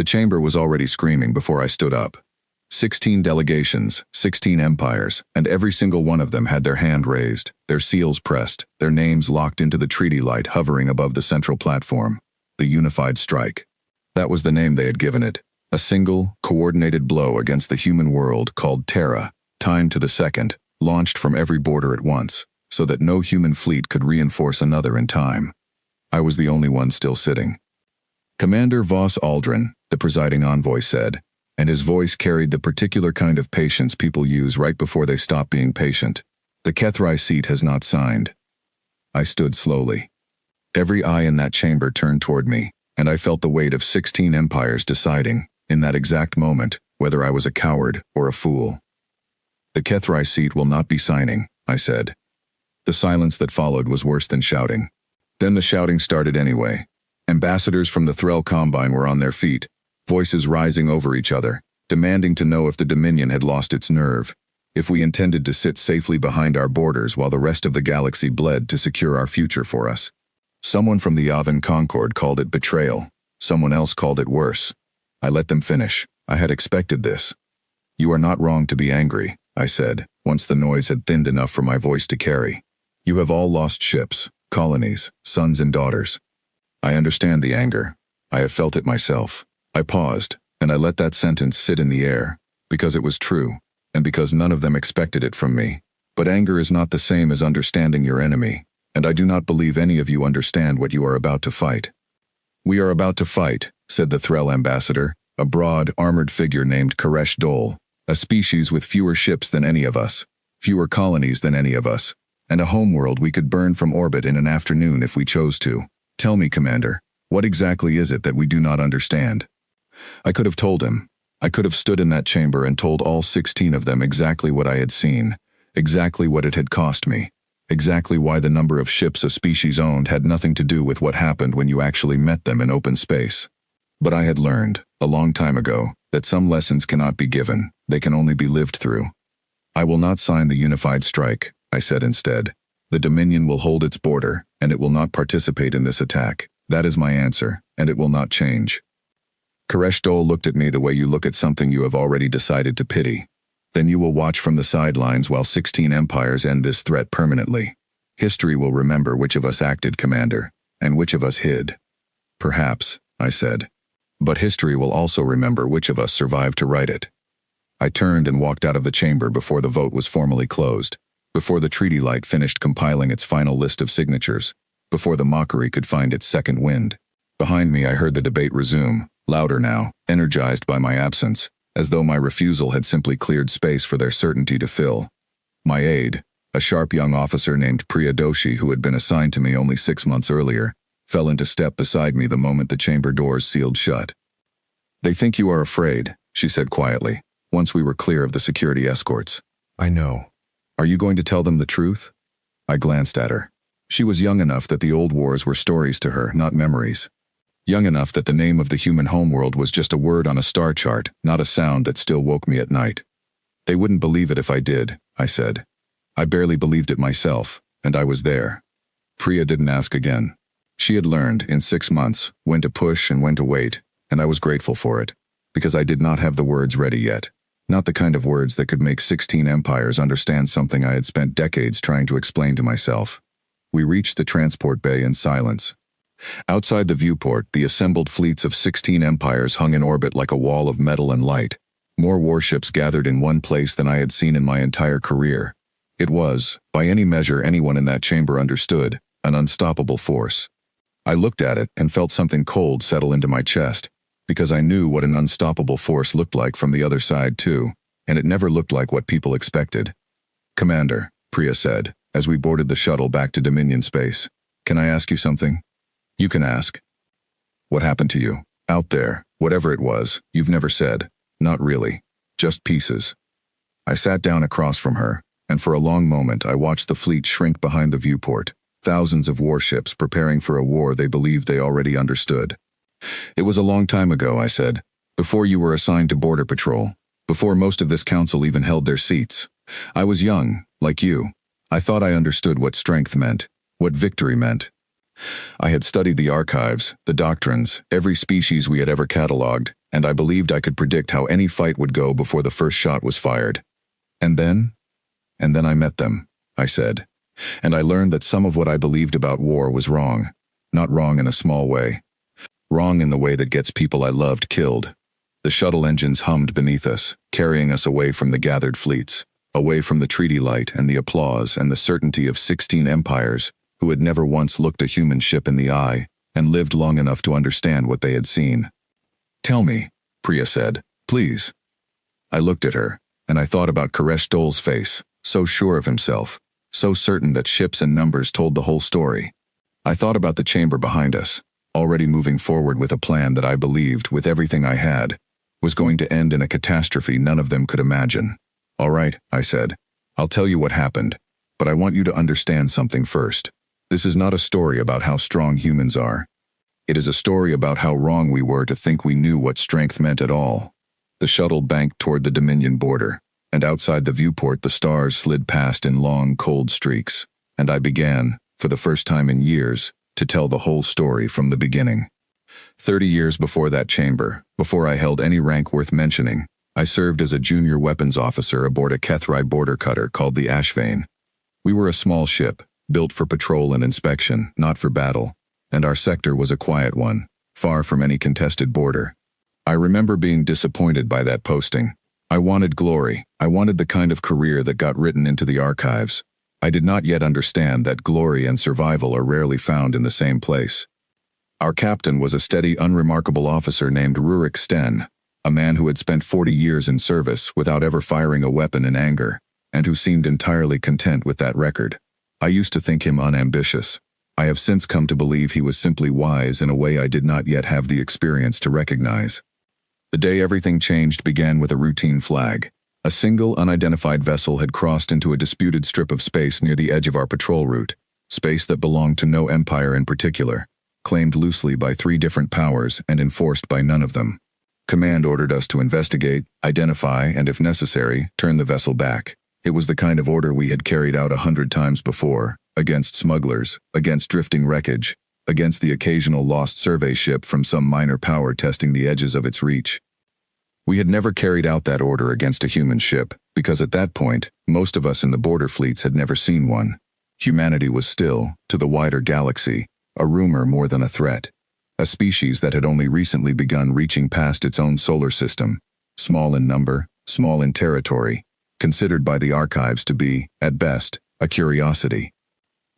chamber was already screaming before I stood up. 16 delegations, 16 empires, and every single one of them had their hand raised, their seals pressed, their names locked into the treaty light hovering above the central platform. The Unified Strike. That was the name they had given it. A single, coordinated blow against the human world called Terra, timed to the second, launched from every border at once, so that no human fleet could reinforce another in time. I was the only one still sitting. Commander Voss Aldrin, the presiding envoy said, and his voice carried the particular kind of patience people use right before they stop being patient. The HFY seat has not signed. I stood slowly. Every eye in that chamber turned toward me, and I felt the weight of 16 empires deciding, in that exact moment, whether I was a coward or a fool. The HFY seat will not be signing, I said. The silence that followed was worse than shouting. Then the shouting started anyway. Ambassadors from the Threll Combine were on their feet, voices rising over each other, demanding to know if the Dominion had lost its nerve, if we intended to sit safely behind our borders while the rest of the galaxy bled to secure our future for us. Someone from the Yavin Concord called it betrayal. Someone else called it worse. I let them finish. I had expected this. You are not wrong to be angry, I said, once the noise had thinned enough for my voice to carry. You have all lost ships, colonies, sons and daughters. I understand the anger. I have felt it myself. I paused, and I let that sentence sit in the air, because it was true, and because none of them expected it from me. But anger is not the same as understanding your enemy, and I do not believe any of you understand what you are about to fight. We are about to fight, said the Threll ambassador, a broad, armored figure named Koresh Dole, a species with fewer ships than any of us, fewer colonies than any of us, and a homeworld we could burn from orbit in an afternoon if we chose to. Tell me, Commander, what exactly is it that we do not understand? I could have told him. I could have stood in that chamber and told all 16 of them exactly what I had seen, exactly what it had cost me, exactly why the number of ships a species owned had nothing to do with what happened when you actually met them in open space. But I had learned, a long time ago, that some lessons cannot be given, they can only be lived through. I will not sign the Unified Strike, I said instead. The Dominion will hold its border, and it will not participate in this attack. That is my answer, and it will not change. Koresh Dole looked at me the way you look at something you have already decided to pity. Then you will watch from the sidelines while 16 empires end this threat permanently. History will remember which of us acted, Commander, and which of us hid. Perhaps, I said. But history will also remember which of us survived to write it. I turned and walked out of the chamber before the vote was formally closed, before the treaty light finished compiling its final list of signatures, before the mockery could find its second wind. Behind me I heard the debate resume, louder now, energized by my absence, as though my refusal had simply cleared space for their certainty to fill. My aide, a sharp young officer named Priyadoshi who had been assigned to me only 6 months earlier, fell into step beside me the moment the chamber doors sealed shut. They think you are afraid, she said quietly, once we were clear of the security escorts. I know. Are you going to tell them the truth? I glanced at her. She was young enough that the old wars were stories to her, not memories. Young enough that the name of the human homeworld was just a word on a star chart, not a sound that still woke me at night. They wouldn't believe it if I did, I said. I barely believed it myself, and I was there. Priya didn't ask again. She had learned, in 6 months, when to push and when to wait, and I was grateful for it, because I did not have the words ready yet. Not the kind of words that could make 16 empires understand something I had spent decades trying to explain to myself. We reached the transport bay in silence. Outside the viewport, the assembled fleets of 16 empires hung in orbit like a wall of metal and light. More warships gathered in one place than I had seen in my entire career. It was, by any measure anyone in that chamber understood, an unstoppable force. I looked at it and felt something cold settle into my chest, because I knew what an unstoppable force looked like from the other side too, and it never looked like what people expected. Commander, Priya said, as we boarded the shuttle back to Dominion space, can I ask you something? You can ask. What happened to you? Out there, whatever it was, you've never said. Not really. Just pieces. I sat down across from her, and for a long moment I watched the fleet shrink behind the viewport, thousands of warships preparing for a war they believed they already understood. It was a long time ago, I said, before you were assigned to Border Patrol, before most of this council even held their seats. I was young, like you. I thought I understood what strength meant, what victory meant. I had studied the archives, the doctrines, every species we had ever catalogued, and I believed I could predict how any fight would go before the first shot was fired. And then I met them, I said. And I learned that some of what I believed about war was wrong. Not wrong in a small way. Wrong in the way that gets people I loved killed. The shuttle engines hummed beneath us, carrying us away from the gathered fleets, away from the treaty light and the applause and the certainty of 16 empires who had never once looked a human ship in the eye and lived long enough to understand what they had seen. "Tell me," Priya said, "please." I looked at her, and I thought about Koresh Dole's face, so sure of himself, so certain that ships and numbers told the whole story. I thought about the chamber behind us, already moving forward with a plan that I believed, with everything I had, was going to end in a catastrophe none of them could imagine. "All right," I said, "I'll tell you what happened, but I want you to understand something first. This is not a story about how strong humans are. It is a story about how wrong we were to think we knew what strength meant at all." The shuttle banked toward the Dominion border, and outside the viewport the stars slid past in long, cold streaks, and I began, for the first time in years, to tell the whole story from the beginning. 30 years before that chamber, before I held any rank worth mentioning, I served as a junior weapons officer aboard a Kethrai border cutter called the Ashvane. We were a small ship, built for patrol and inspection, not for battle, and our sector was a quiet one, far from any contested border. I remember being disappointed by that posting. I wanted glory. I wanted the kind of career that got written into the archives. I did not yet understand that glory and survival are rarely found in the same place. Our captain was a steady, unremarkable officer named Rurik Sten, a man who had spent 40 years in service without ever firing a weapon in anger, and who seemed entirely content with that record. I used to think him unambitious. I have since come to believe he was simply wise in a way I did not yet have the experience to recognize. The day everything changed began with a routine flag. A single, unidentified vessel had crossed into a disputed strip of space near the edge of our patrol route, space that belonged to no empire in particular, claimed loosely by 3 different powers and enforced by none of them. Command ordered us to investigate, identify, and if necessary, turn the vessel back. It was the kind of order we had carried out 100 times before, against smugglers, against drifting wreckage, against the occasional lost survey ship from some minor power testing the edges of its reach. We had never carried out that order against a human ship, because at that point, most of us in the border fleets had never seen one. Humanity was still, to the wider galaxy, a rumor more than a threat. A species that had only recently begun reaching past its own solar system, small in number, small in territory, considered by the archives to be, at best, a curiosity.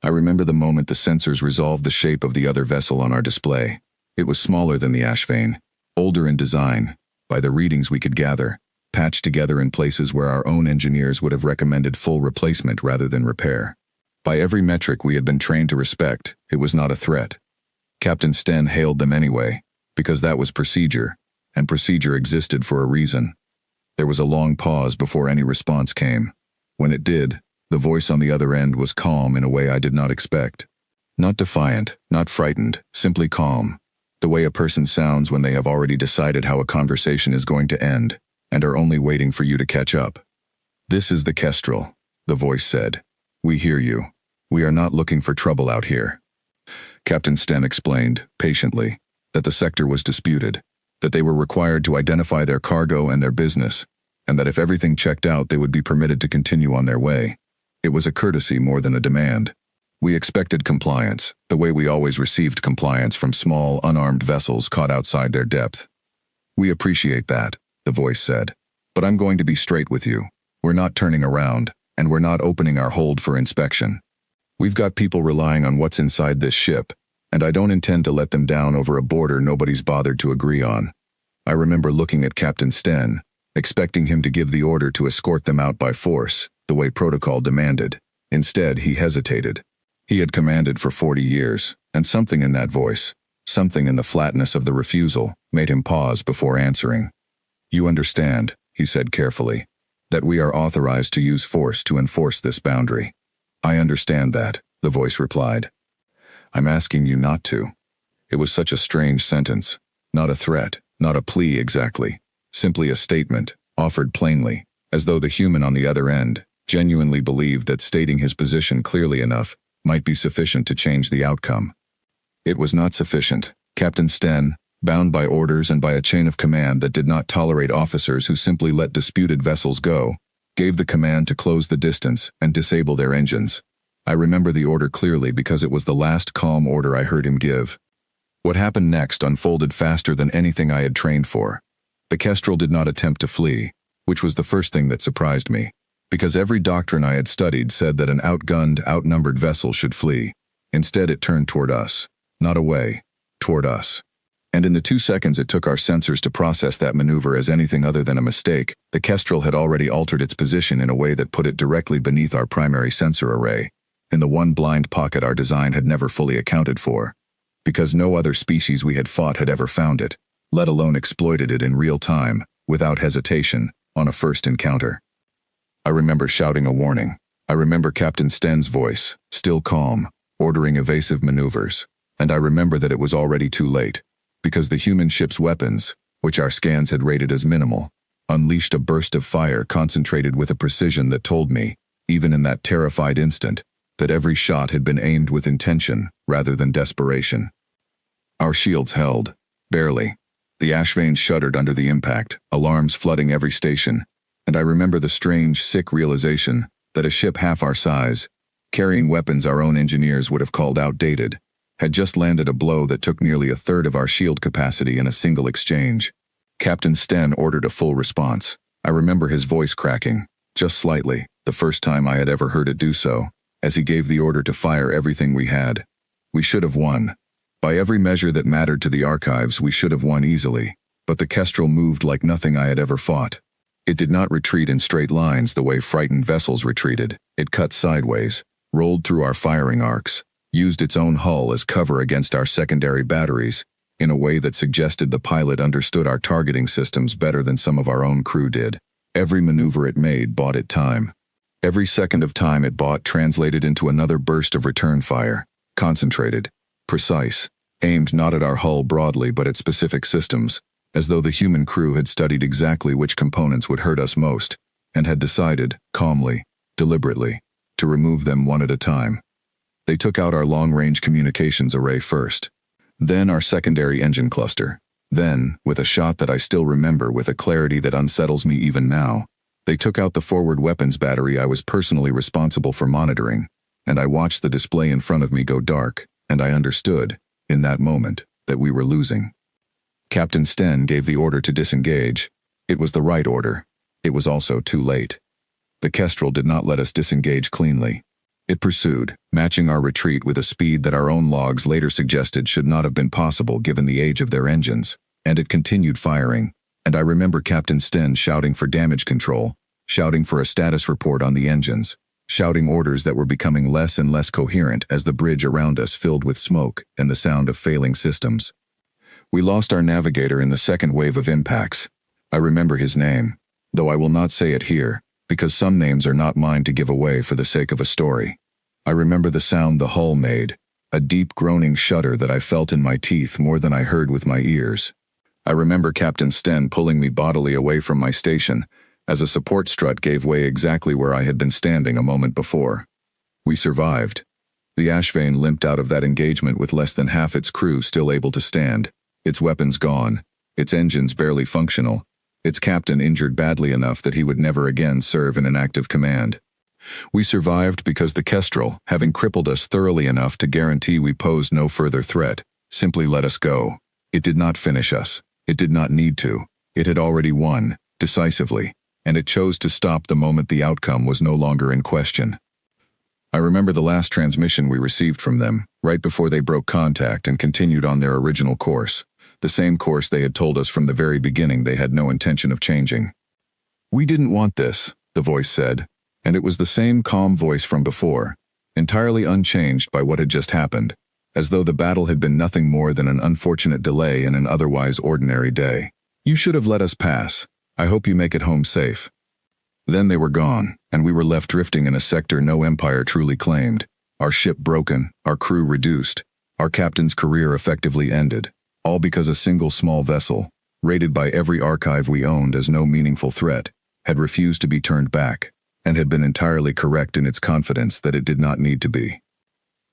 I remember the moment the sensors resolved the shape of the other vessel on our display. It was smaller than the Ashvane, older in design, by the readings we could gather, patched together in places where our own engineers would have recommended full replacement rather than repair. By every metric we had been trained to respect, it was not a threat. Captain Sten hailed them anyway, because that was procedure, and procedure existed for a reason. There was a long pause before any response came. When it did, the voice on the other end was calm in a way I did not expect. Not defiant, not frightened, simply calm. The way a person sounds when they have already decided how a conversation is going to end, and are only waiting for you to catch up. "This is the Kestrel," the voice said. "We hear you. We are not looking for trouble out here." Captain Sten explained, patiently, that the sector was disputed, that they were required to identify their cargo and their business, and that if everything checked out they would be permitted to continue on their way. It was a courtesy more than a demand. We expected compliance, the way we always received compliance from small, unarmed vessels caught outside their depth. "We appreciate that," the voice said, "but I'm going to be straight with you. We're not turning around, and we're not opening our hold for inspection. We've got people relying on what's inside this ship, and I don't intend to let them down over a border nobody's bothered to agree on." I remember looking at Captain Sten, expecting him to give the order to escort them out by force, the way protocol demanded. Instead, he hesitated. He had commanded for 40 years, and something in that voice, something in the flatness of the refusal, made him pause before answering. "You understand," he said carefully, "that we are authorized to use force to enforce this boundary." "I understand that," the voice replied. "I'm asking you not to." It was such a strange sentence. Not a threat, not a plea exactly. Simply a statement, offered plainly, as though the human on the other end genuinely believed that stating his position clearly enough might be sufficient to change the outcome. It was not sufficient. Captain Sten, bound by orders and by a chain of command that did not tolerate officers who simply let disputed vessels go, gave the command to close the distance and disable their engines. I remember the order clearly because it was the last calm order I heard him give. What happened next unfolded faster than anything I had trained for. The Kestrel did not attempt to flee, which was the first thing that surprised me, because every doctrine I had studied said that an outgunned, outnumbered vessel should flee. Instead, it turned toward us. Not away, toward us. And in the 2 seconds it took our sensors to process that maneuver as anything other than a mistake, the Kestrel had already altered its position in a way that put it directly beneath our primary sensor array, in the one blind pocket our design had never fully accounted for, because no other species we had fought had ever found it, let alone exploited it in real time, without hesitation, on a first encounter. I remember shouting a warning. I remember Captain Sten's voice, still calm, ordering evasive maneuvers, and I remember that it was already too late, because the human ship's weapons, which our scans had rated as minimal, unleashed a burst of fire concentrated with a precision that told me, even in that terrified instant, that every shot had been aimed with intention rather than desperation. Our shields held, barely. The ash veins shuddered under the impact, alarms flooding every station, and I remember the strange, sick realization that a ship half our size, carrying weapons our own engineers would have called outdated, had just landed a blow that took nearly a third of our shield capacity in a single exchange. Captain Sten ordered a full response. I remember his voice cracking, just slightly, the first time I had ever heard it do so, as he gave the order to fire everything we had. We should have won. By every measure that mattered to the archives, we should have won easily, but the Kestrel moved like nothing I had ever fought. It did not retreat in straight lines the way frightened vessels retreated. It cut sideways, rolled through our firing arcs, used its own hull as cover against our secondary batteries, in a way that suggested the pilot understood our targeting systems better than some of our own crew did. Every maneuver it made bought it time. Every second of time it bought translated into another burst of return fire, concentrated, precise, aimed not at our hull broadly but at specific systems, as though the human crew had studied exactly which components would hurt us most, and had decided, calmly, deliberately, to remove them one at a time. They took out our long-range communications array first, then our secondary engine cluster, then, with a shot that I still remember with a clarity that unsettles me even now, they took out the forward weapons battery I was personally responsible for monitoring, and I watched the display in front of me go dark, and I understood, in that moment, that we were losing. Captain Sten gave the order to disengage. It was the right order. It was also too late. The Kestrel did not let us disengage cleanly. It pursued, matching our retreat with a speed that our own logs later suggested should not have been possible given the age of their engines, and it continued firing, and I remember Captain Sten shouting for damage control, shouting for a status report on the engines, shouting orders that were becoming less and less coherent as the bridge around us filled with smoke and the sound of failing systems. We lost our navigator in the second wave of impacts. I remember his name, though I will not say it here, because some names are not mine to give away for the sake of a story. I remember the sound the hull made, a deep groaning shudder that I felt in my teeth more than I heard with my ears. I remember Captain Sten pulling me bodily away from my station, as a support strut gave way exactly where I had been standing a moment before. We survived. The ash vein limped out of that engagement with less than half its crew still able to stand, its weapons gone, its engines barely functional, its captain injured badly enough that he would never again serve in an active command. We survived because the Kestrel, having crippled us thoroughly enough to guarantee we posed no further threat, simply let us go. It did not finish us. It did not need to. It had already won, decisively, and it chose to stop the moment the outcome was no longer in question. I remember the last transmission we received from them, right before they broke contact and continued on their original course, the same course they had told us from the very beginning they had no intention of changing. "We didn't want this," the voice said, and it was the same calm voice from before, entirely unchanged by what had just happened, as though the battle had been nothing more than an unfortunate delay in an otherwise ordinary day. "You should have let us pass. I hope you make it home safe." Then they were gone, and we were left drifting in a sector no empire truly claimed, our ship broken, our crew reduced, our captain's career effectively ended, all because a single small vessel, rated by every archive we owned as no meaningful threat, had refused to be turned back, and had been entirely correct in its confidence that it did not need to be.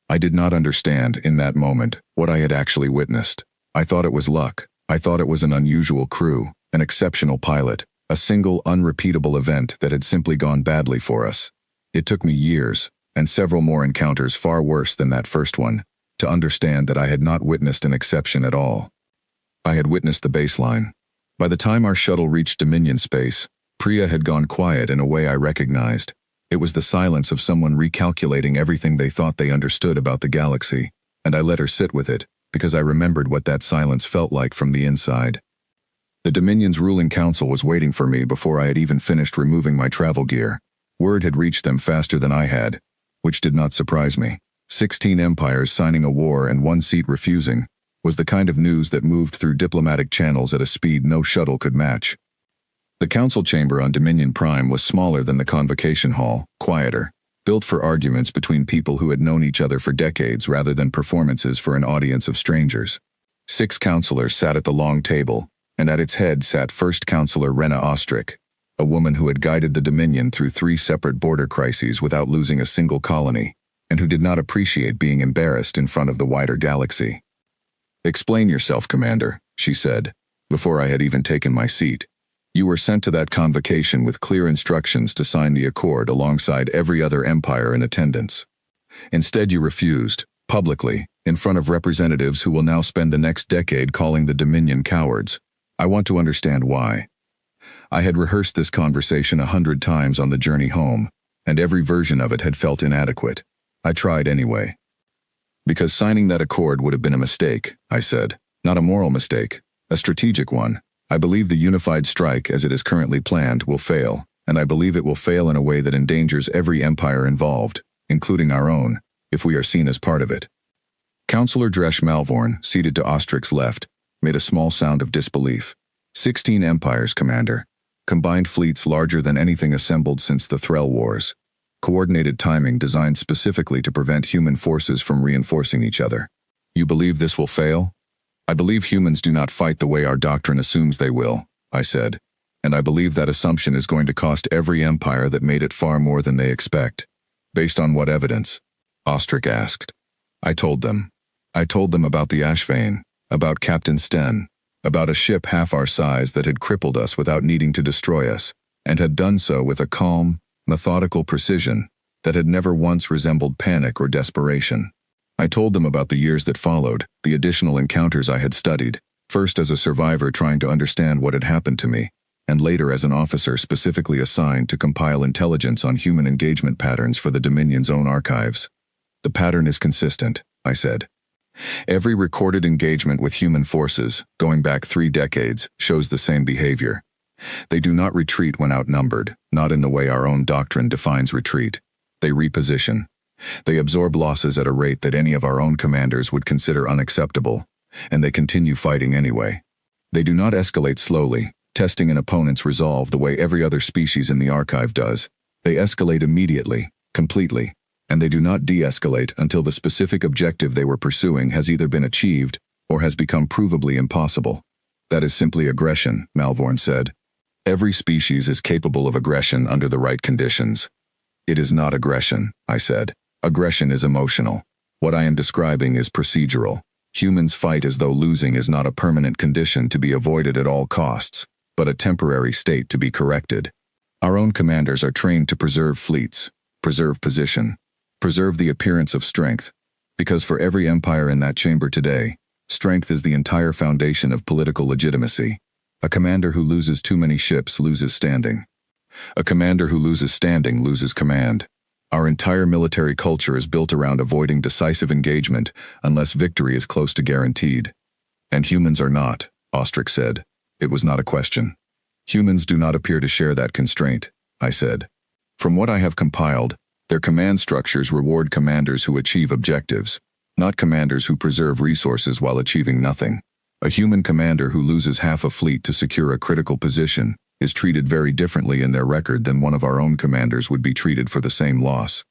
I did not understand, in that moment, what I had actually witnessed. I thought it was luck, I thought it was an unusual crew, an exceptional pilot, a single unrepeatable event that had simply gone badly for us. It took me years, and several more encounters far worse than that first one, to understand that I had not witnessed an exception at all. I had witnessed the baseline. By the time our shuttle reached Dominion space, Priya had gone quiet in a way I recognized. It was the silence of someone recalculating everything they thought they understood about the galaxy, and I let her sit with it, because I remembered what that silence felt like from the inside. The Dominion's ruling council was waiting for me before I had even finished removing my travel gear. Word had reached them faster than I had, which did not surprise me. 16 empires signing a war and 1 seat refusing was the kind of news that moved through diplomatic channels at a speed no shuttle could match. The council chamber on Dominion Prime was smaller than the convocation hall, quieter, built for arguments between people who had known each other for decades rather than performances for an audience of strangers. 6 counselors sat at the long table, and at its head sat First Counselor Rena Ostrick, a woman who had guided the Dominion through 3 separate border crises without losing a single colony, and who did not appreciate being embarrassed in front of the wider galaxy. "Explain yourself, Commander," she said, before I had even taken my seat. "You were sent to that convocation with clear instructions to sign the accord alongside every other empire in attendance. Instead, you refused, publicly, in front of representatives who will now spend the next decade calling the Dominion cowards. I want to understand why." I had rehearsed this conversation 100 times on the journey home, and every version of it had felt inadequate. I tried anyway. "Because signing that accord would have been a mistake," I said. "Not a moral mistake, a strategic one. I believe the unified strike as it is currently planned will fail, and I believe it will fail in a way that endangers every empire involved, including our own, if we are seen as part of it." Councillor Dresh Malvorn, seated to Ostrick's left, made a small sound of disbelief. 16 empires, Commander. Combined fleets larger than anything assembled since the Threll Wars. Coordinated timing designed specifically to prevent human forces from reinforcing each other. You believe this will fail? "I believe humans do not fight the way our doctrine assumes they will," I said, "and I believe that assumption is going to cost every empire that made it far more than they expect." "Based on what evidence?" Ostrick asked. I told them. I told them about the Ashvane, about Captain Sten, about a ship half our size that had crippled us without needing to destroy us, and had done so with a calm, methodical precision that had never once resembled panic or desperation. I told them about the years that followed, the additional encounters I had studied, first as a survivor trying to understand what had happened to me, and later as an officer specifically assigned to compile intelligence on human engagement patterns for the Dominion's own archives. "The pattern is consistent," I said. "Every recorded engagement with human forces, going back 3 decades, shows the same behavior. They do not retreat when outnumbered, not in the way our own doctrine defines retreat. They reposition. They absorb losses at a rate that any of our own commanders would consider unacceptable, and they continue fighting anyway. They do not escalate slowly, testing an opponent's resolve the way every other species in the archive does. They escalate immediately, completely, and they do not de-escalate until the specific objective they were pursuing has either been achieved or has become provably impossible. That is simply aggression," Malvorn said. "Every species is capable of aggression under the right conditions." "It is not aggression," I said. "Aggression is emotional. What I am describing is procedural. Humans fight as though losing is not a permanent condition to be avoided at all costs, but a temporary state to be corrected. Our own commanders are trained to preserve fleets, preserve position, preserve the appearance of strength, because for every empire in that chamber today, strength is the entire foundation of political legitimacy. A commander who loses too many ships loses standing. A commander who loses standing loses command. Our entire military culture is built around avoiding decisive engagement unless victory is close to guaranteed. And humans are not," Ostrick said. It was not a question. "Humans do not appear to share that constraint," I said. "From what I have compiled, their command structures reward commanders who achieve objectives, not commanders who preserve resources while achieving nothing. A human commander who loses half a fleet to secure a critical position is treated very differently in their record than one of our own commanders would be treated for the same loss.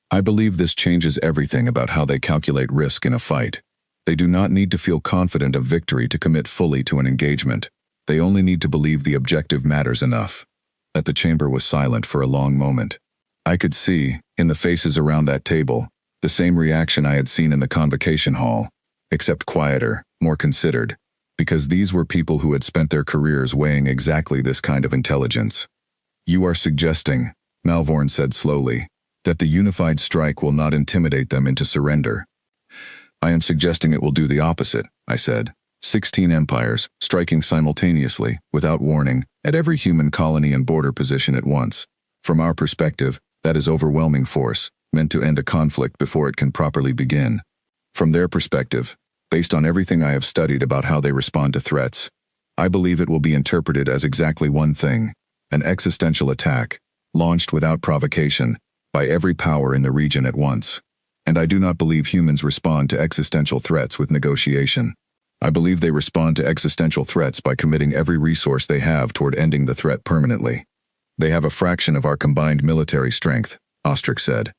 I believe this changes everything about how they calculate risk in a fight. They do not need to feel confident of victory to commit fully to an engagement. They only need to believe the objective matters enough." The chamber was silent for a long moment. I could see, in the faces around that table, the same reaction I had seen in the convocation hall, except quieter, more considered. Because these were people who had spent their careers weighing exactly this kind of intelligence. You are suggesting, Malvorn said slowly, that the unified strike will not intimidate them into surrender. I am suggesting it will do the opposite, I said. 16 empires, striking simultaneously, without warning, at every human colony and border position at once. From our perspective, that is overwhelming force, meant to end a conflict before it can properly begin. From their perspective, based on everything I have studied about how they respond to threats, I believe it will be interpreted as exactly one thing, an existential attack, launched without provocation, by every power in the region at once. And I do not believe humans respond to existential threats with negotiation. I believe they respond to existential threats by committing every resource they have toward ending the threat permanently. They have a fraction of our combined military strength, Ostrich said.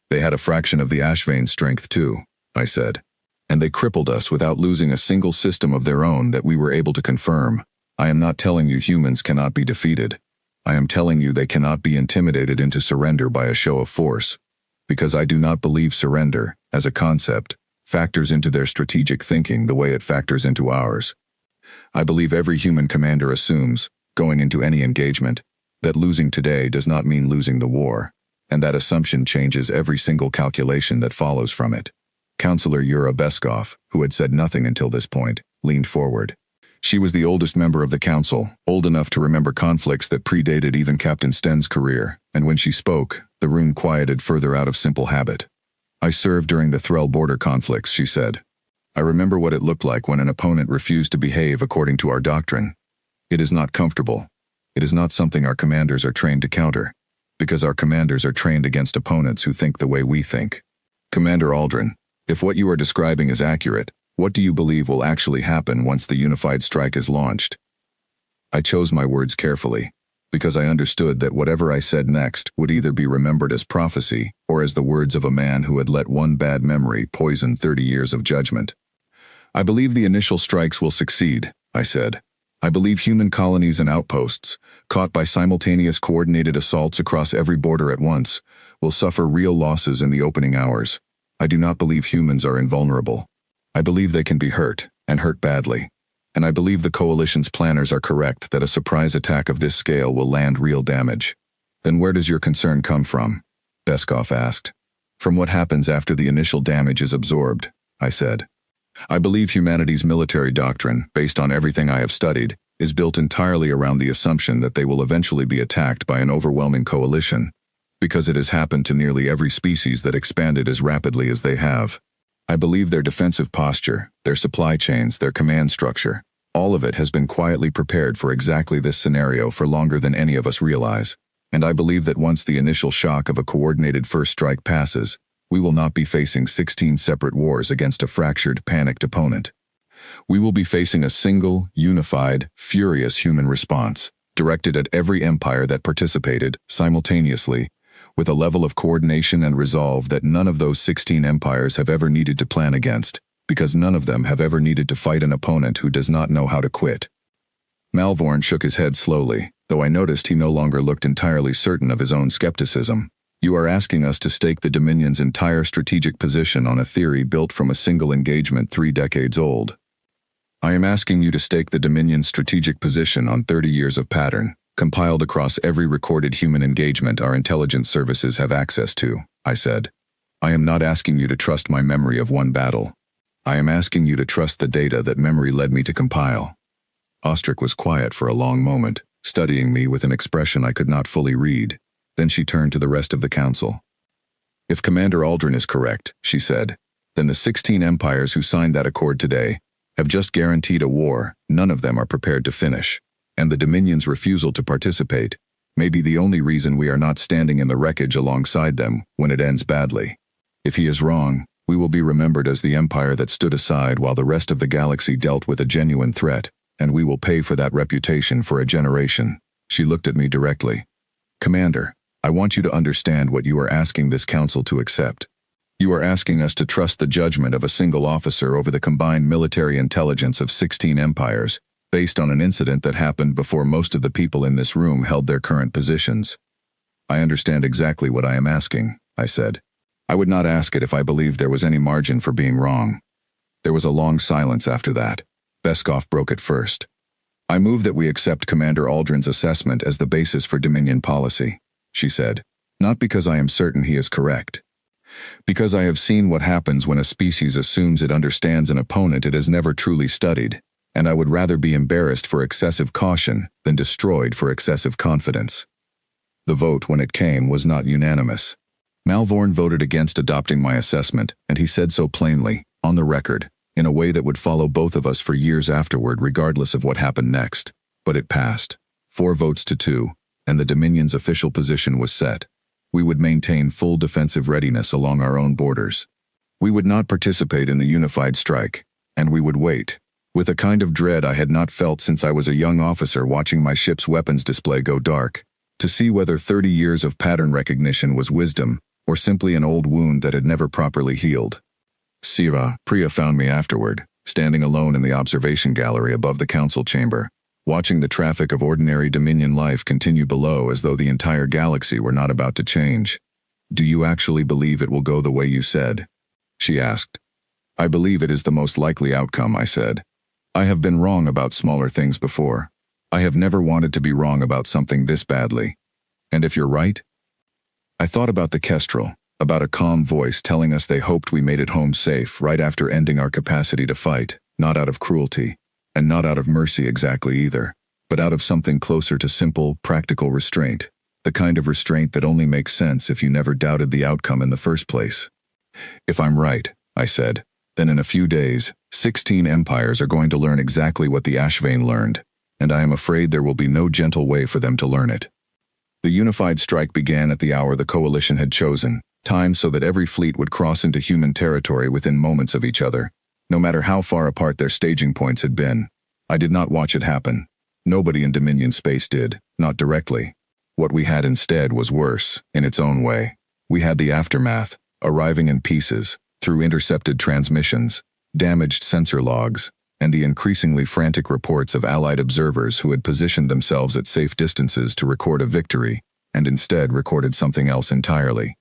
They had a fraction of the Ashvane's strength too, I said. And they crippled us without losing a single system of their own that we were able to confirm. I am not telling you humans cannot be defeated. I am telling you they cannot be intimidated into surrender by a show of force. Because I do not believe surrender, as a concept, factors into their strategic thinking the way it factors into ours. I believe every human commander assumes, going into any engagement, that losing today does not mean losing the war, and that assumption changes every single calculation that follows from it. Counselor Yura Beskov, who had said nothing until this point, leaned forward. She was the oldest member of the council, old enough to remember conflicts that predated even Captain Sten's career, and when she spoke, the room quieted further out of simple habit. I served during the Threll border conflicts, she said. I remember what it looked like when an opponent refused to behave according to our doctrine. It is not comfortable. It is not something our commanders are trained to counter, because our commanders are trained against opponents who think the way we think. Commander Aldrin, if what you are describing is accurate, what do you believe will actually happen once the unified strike is launched? I chose my words carefully, because I understood that whatever I said next would either be remembered as prophecy or as the words of a man who had let one bad memory poison 30 years of judgment. I believe the initial strikes will succeed, I said. I believe human colonies and outposts, caught by simultaneous coordinated assaults across every border at once, will suffer real losses in the opening hours. I do not believe humans are invulnerable. I believe they can be hurt, and hurt badly. And I believe the coalition's planners are correct that a surprise attack of this scale will land real damage. Then where does your concern come from? Beskov asked. From what happens after the initial damage is absorbed, I said. I believe humanity's military doctrine, based on everything I have studied, is built entirely around the assumption that they will eventually be attacked by an overwhelming coalition, because it has happened to nearly every species that expanded as rapidly as they have. I believe their defensive posture, their supply chains, their command structure, all of it has been quietly prepared for exactly this scenario for longer than any of us realize. And I believe that once the initial shock of a coordinated first strike passes, we will not be facing 16 separate wars against a fractured, panicked opponent. We will be facing a single, unified, furious human response, directed at every empire that participated, simultaneously, with a level of coordination and resolve that none of those 16 empires have ever needed to plan against, because none of them have ever needed to fight an opponent who does not know how to quit. Malvorn shook his head slowly, though I noticed he no longer looked entirely certain of his own skepticism. You are asking us to stake the Dominion's entire strategic position on a theory built from a single engagement 3 decades old. I am asking you to stake the Dominion's strategic position on 30 years of pattern, compiled across every recorded human engagement our intelligence services have access to, I said. I am not asking you to trust my memory of one battle. I am asking you to trust the data that memory led me to compile. Ostrich was quiet for a long moment, studying me with an expression I could not fully read. Then she turned to the rest of the council. If Commander Aldrin is correct, she said, then the 16 empires who signed that accord today have just guaranteed a war none of them are prepared to finish. And the Dominion's refusal to participate may be the only reason we are not standing in the wreckage alongside them when it ends badly. If he is wrong, we will be remembered as the empire that stood aside while the rest of the galaxy dealt with a genuine threat, and we will pay for that reputation for a generation. She looked at me directly. Commander, I want you to understand what you are asking this council to accept. You are asking us to trust the judgment of a single officer over the combined military intelligence of 16 empires, based on an incident that happened before most of the people in this room held their current positions. I understand exactly what I am asking, I said. I would not ask it if I believed there was any margin for being wrong. There was a long silence after that. Beskov broke it first. I move that we accept Commander Aldrin's assessment as the basis for Dominion policy, she said, not because I am certain he is correct. Because I have seen what happens when a species assumes it understands an opponent it has never truly studied, and I would rather be embarrassed for excessive caution than destroyed for excessive confidence. The vote, when it came, was not unanimous. Malvorn voted against adopting my assessment, and he said so plainly, on the record, in a way that would follow both of us for years afterward regardless of what happened next. But it passed. 4 votes to 2, and the Dominion's official position was set. We would maintain full defensive readiness along our own borders. We would not participate in the unified strike, and we would wait, with a kind of dread I had not felt since I was a young officer watching my ship's weapons display go dark, to see whether 30 years of pattern recognition was wisdom, or simply an old wound that had never properly healed. Priya found me afterward, standing alone in the observation gallery above the council chamber, watching the traffic of ordinary Dominion life continue below as though the entire galaxy were not about to change. "Do you actually believe it will go the way you said?" she asked. "I believe it is the most likely outcome," I said. "I have been wrong about smaller things before. I have never wanted to be wrong about something this badly. And if you're right?" I thought about the Kestrel, about a calm voice telling us they hoped we made it home safe right after ending our capacity to fight, not out of cruelty, and not out of mercy exactly either, but out of something closer to simple, practical restraint, the kind of restraint that only makes sense if you never doubted the outcome in the first place. "If I'm right," I said, "then in a few days, 16 empires are going to learn exactly what the Ashvane learned, and I am afraid there will be no gentle way for them to learn it." The unified strike began at the hour the coalition had chosen, timed so that every fleet would cross into human territory within moments of each other, no matter how far apart their staging points had been. I did not watch it happen. Nobody in Dominion space did, not directly. What we had instead was worse, in its own way. We had the aftermath, arriving in pieces, through intercepted transmissions, damaged sensor logs, and the increasingly frantic reports of Allied observers who had positioned themselves at safe distances to record a victory, and instead recorded something else entirely.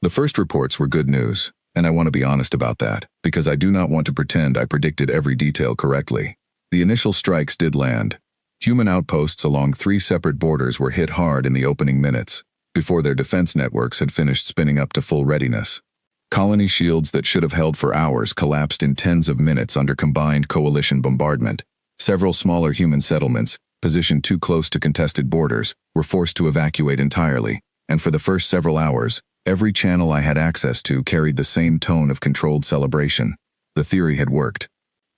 The first reports were good news, and I want to be honest about that, because I do not want to pretend I predicted every detail correctly. The initial strikes did land. Human outposts along 3 separate borders were hit hard in the opening minutes, before their defense networks had finished spinning up to full readiness. Colony shields that should have held for hours collapsed in tens of minutes under combined coalition bombardment. Several smaller human settlements, positioned too close to contested borders, were forced to evacuate entirely, and for the first several hours, every channel I had access to carried the same tone of controlled celebration. The theory had worked.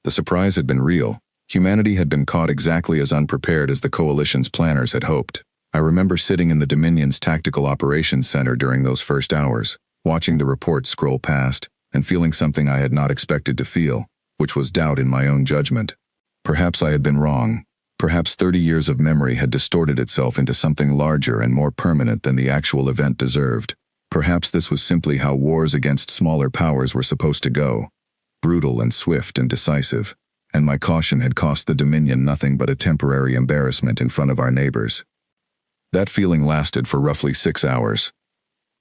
The surprise had been real. Humanity had been caught exactly as unprepared as the coalition's planners had hoped. I remember sitting in the Dominion's Tactical Operations Center during those first hours, watching the reports scroll past, and feeling something I had not expected to feel, which was doubt in my own judgment. Perhaps I had been wrong. Perhaps 30 years of memory had distorted itself into something larger and more permanent than the actual event deserved. Perhaps this was simply how wars against smaller powers were supposed to go, brutal and swift and decisive, and my caution had cost the Dominion nothing but a temporary embarrassment in front of our neighbors. That feeling lasted for roughly 6 hours.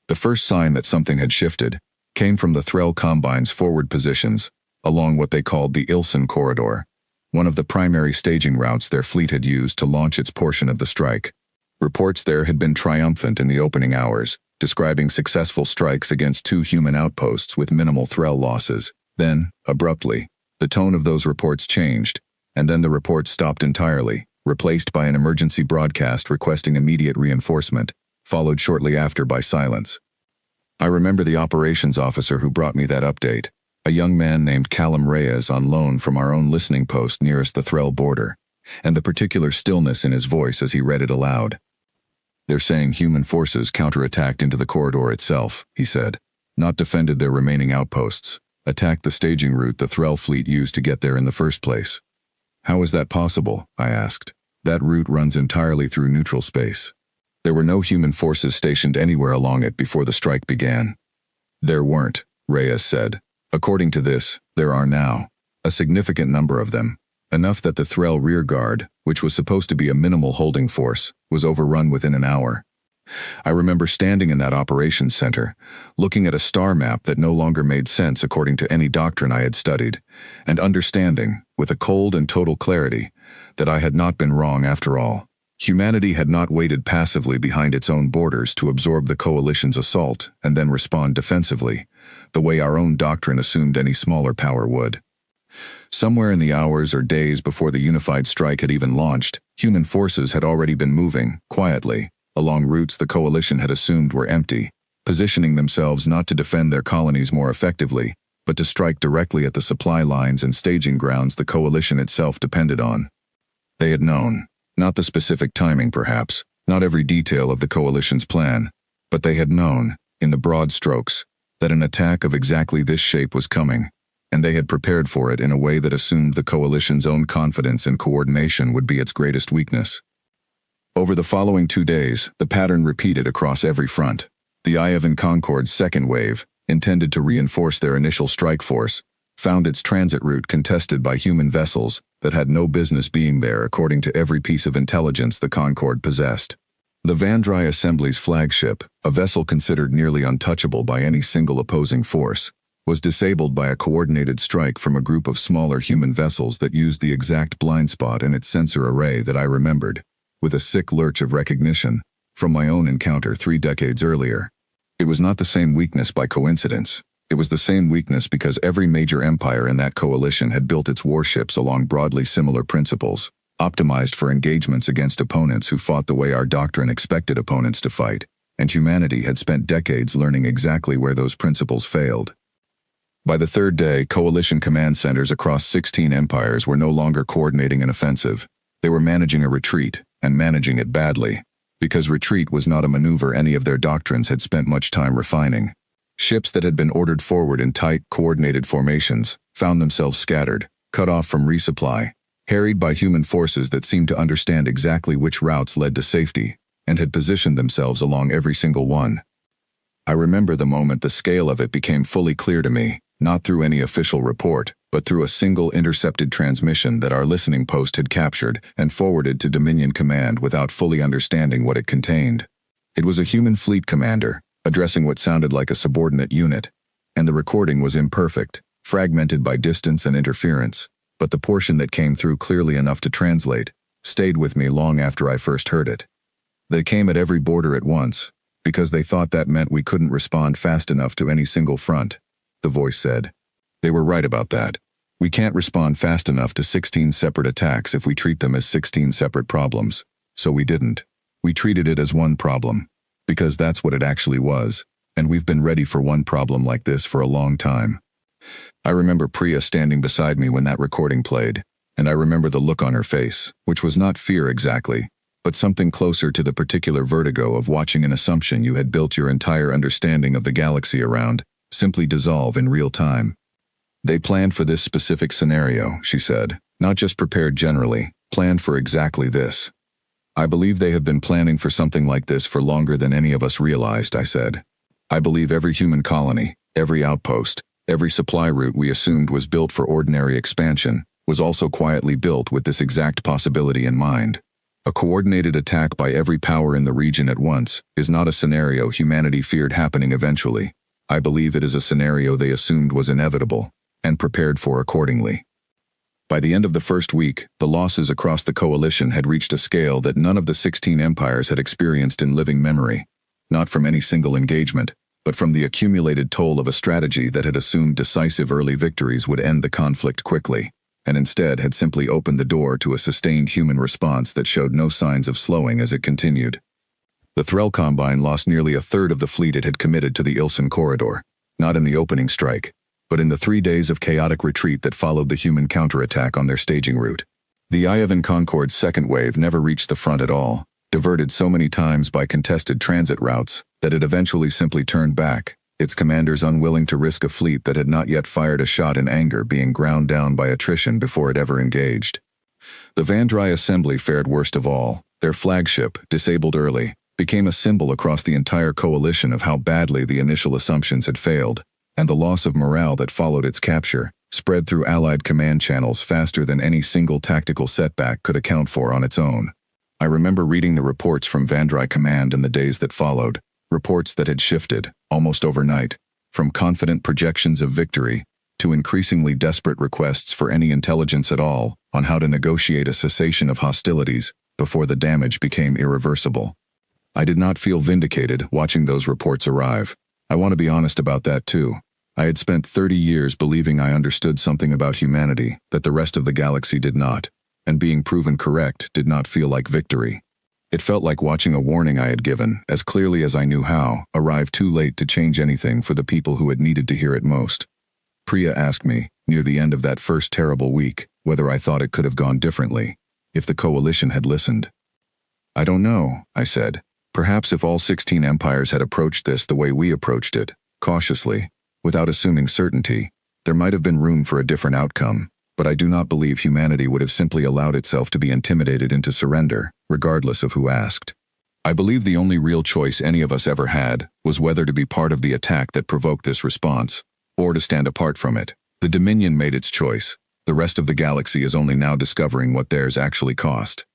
The first sign that something had shifted came from the Threll Combine's forward positions, along what they called the Ilsen Corridor, one of the primary staging routes their fleet had used to launch its portion of the strike. Reports there had been triumphant in the opening hours, describing successful strikes against 2 human outposts with minimal Threll losses. Then, abruptly, the tone of those reports changed, and then the reports stopped entirely, replaced by an emergency broadcast requesting immediate reinforcement, followed shortly after by silence. I remember the operations officer who brought me that update, a young man named Callum Reyes on loan from our own listening post nearest the Threll border, and the particular stillness in his voice as he read it aloud. "They're saying human forces counterattacked into the corridor itself," he said, "not defended their remaining outposts, attacked the staging route the Threll fleet used to get there in the first place." "How is that possible?" I asked. "That route runs entirely through neutral space." "There were no human forces stationed anywhere along it before the strike began." "There weren't," Reyes said. "According to this, there are now. A significant number of them. Enough that the Threll rearguard, which was supposed to be a minimal holding force, was overrun within an hour. I remember standing in that operations center, looking at a star map that no longer made sense according to any doctrine I had studied, and understanding, with a cold and total clarity, that I had not been wrong after all. Humanity had not waited passively behind its own borders to absorb the coalition's assault and then respond defensively, the way our own doctrine assumed any smaller power would. Somewhere in the hours or days before the unified strike had even launched, human forces had already been moving, quietly, along routes the coalition had assumed were empty, positioning themselves not to defend their colonies more effectively, but to strike directly at the supply lines and staging grounds the coalition itself depended on. They had known, not the specific timing perhaps, not every detail of the coalition's plan, but they had known, in the broad strokes, that an attack of exactly this shape was coming, and they had prepared for it in a way that assumed the coalition's own confidence and coordination would be its greatest weakness. Over the following 2 days, the pattern repeated across every front. The Eye of Concord's second wave, intended to reinforce their initial strike force, found its transit route contested by human vessels that had no business being there according to every piece of intelligence the Concorde possessed. The Vandrai Assembly's flagship, a vessel considered nearly untouchable by any single opposing force, was disabled by a coordinated strike from a group of smaller human vessels that used the exact blind spot in its sensor array that I remembered, with a sick lurch of recognition, from my own encounter 3 decades earlier. It was not the same weakness by coincidence. It was the same weakness because every major empire in that coalition had built its warships along broadly similar principles, optimized for engagements against opponents who fought the way our doctrine expected opponents to fight, and humanity had spent decades learning exactly where those principles failed. By the 3rd day, coalition command centers across 16 empires were no longer coordinating an offensive. They were managing a retreat, and managing it badly, because retreat was not a maneuver any of their doctrines had spent much time refining. Ships that had been ordered forward in tight, coordinated formations found themselves scattered, cut off from resupply, harried by human forces that seemed to understand exactly which routes led to safety, and had positioned themselves along every single one. I remember the moment the scale of it became fully clear to me, not through any official report, but through a single intercepted transmission that our listening post had captured and forwarded to Dominion Command without fully understanding what it contained. It was a human fleet commander, addressing what sounded like a subordinate unit, and the recording was imperfect, fragmented by distance and interference, but the portion that came through clearly enough to translate stayed with me long after I first heard it. They came at every border at once, because they thought that meant we couldn't respond fast enough to any single front, the voice said. They were right about that. We can't respond fast enough to 16 separate attacks if we treat them as 16 separate problems, so we didn't. We treated it as one problem, because that's what it actually was, and we've been ready for one problem like this for a long time. I remember Priya standing beside me when that recording played, and I remember the look on her face, which was not fear exactly, but something closer to the particular vertigo of watching an assumption you had built your entire understanding of the galaxy around simply dissolve in real time. They planned for this specific scenario, she said, not just prepared generally, planned for exactly this. I believe they have been planning for something like this for longer than any of us realized, I said. I believe every human colony, every outpost, every supply route we assumed was built for ordinary expansion, was also quietly built with this exact possibility in mind. A coordinated attack by every power in the region at once is not a scenario humanity feared happening eventually. I believe it is a scenario they assumed was inevitable, and prepared for accordingly. By the end of the first week, the losses across the coalition had reached a scale that none of the 16 empires had experienced in living memory, not from any single engagement, but from the accumulated toll of a strategy that had assumed decisive early victories would end the conflict quickly, and instead had simply opened the door to a sustained human response that showed no signs of slowing as it continued. The Threll Combine lost nearly a third of the fleet it had committed to the Ilsen Corridor, not in the opening strike, but in the 3 days of chaotic retreat that followed the human counterattack on their staging route. The Eye of Concord's second wave never reached the front at all, diverted so many times by contested transit routes that it eventually simply turned back, its commanders unwilling to risk a fleet that had not yet fired a shot in anger being ground down by attrition before it ever engaged. The Vandrai Assembly fared worst of all. Their flagship, disabled early, became a symbol across the entire coalition of how badly the initial assumptions had failed, and the loss of morale that followed its capture spread through Allied command channels faster than any single tactical setback could account for on its own. I remember reading the reports from Vandrai Command in the days that followed, reports that had shifted, almost overnight, from confident projections of victory to increasingly desperate requests for any intelligence at all on how to negotiate a cessation of hostilities before the damage became irreversible. I did not feel vindicated watching those reports arrive. I want to be honest about that too. I had spent 30 years believing I understood something about humanity that the rest of the galaxy did not, and being proven correct did not feel like victory. It felt like watching a warning I had given, as clearly as I knew how, arrive too late to change anything for the people who had needed to hear it most. Priya asked me, near the end of that first terrible week, whether I thought it could have gone differently, if the coalition had listened. I don't know, I said. Perhaps if all 16 empires had approached this the way we approached it, cautiously, without assuming certainty, there might have been room for a different outcome, but I do not believe humanity would have simply allowed itself to be intimidated into surrender, regardless of who asked. I believe the only real choice any of us ever had was whether to be part of the attack that provoked this response, or to stand apart from it. The Dominion made its choice. The rest of the galaxy is only now discovering what theirs actually cost.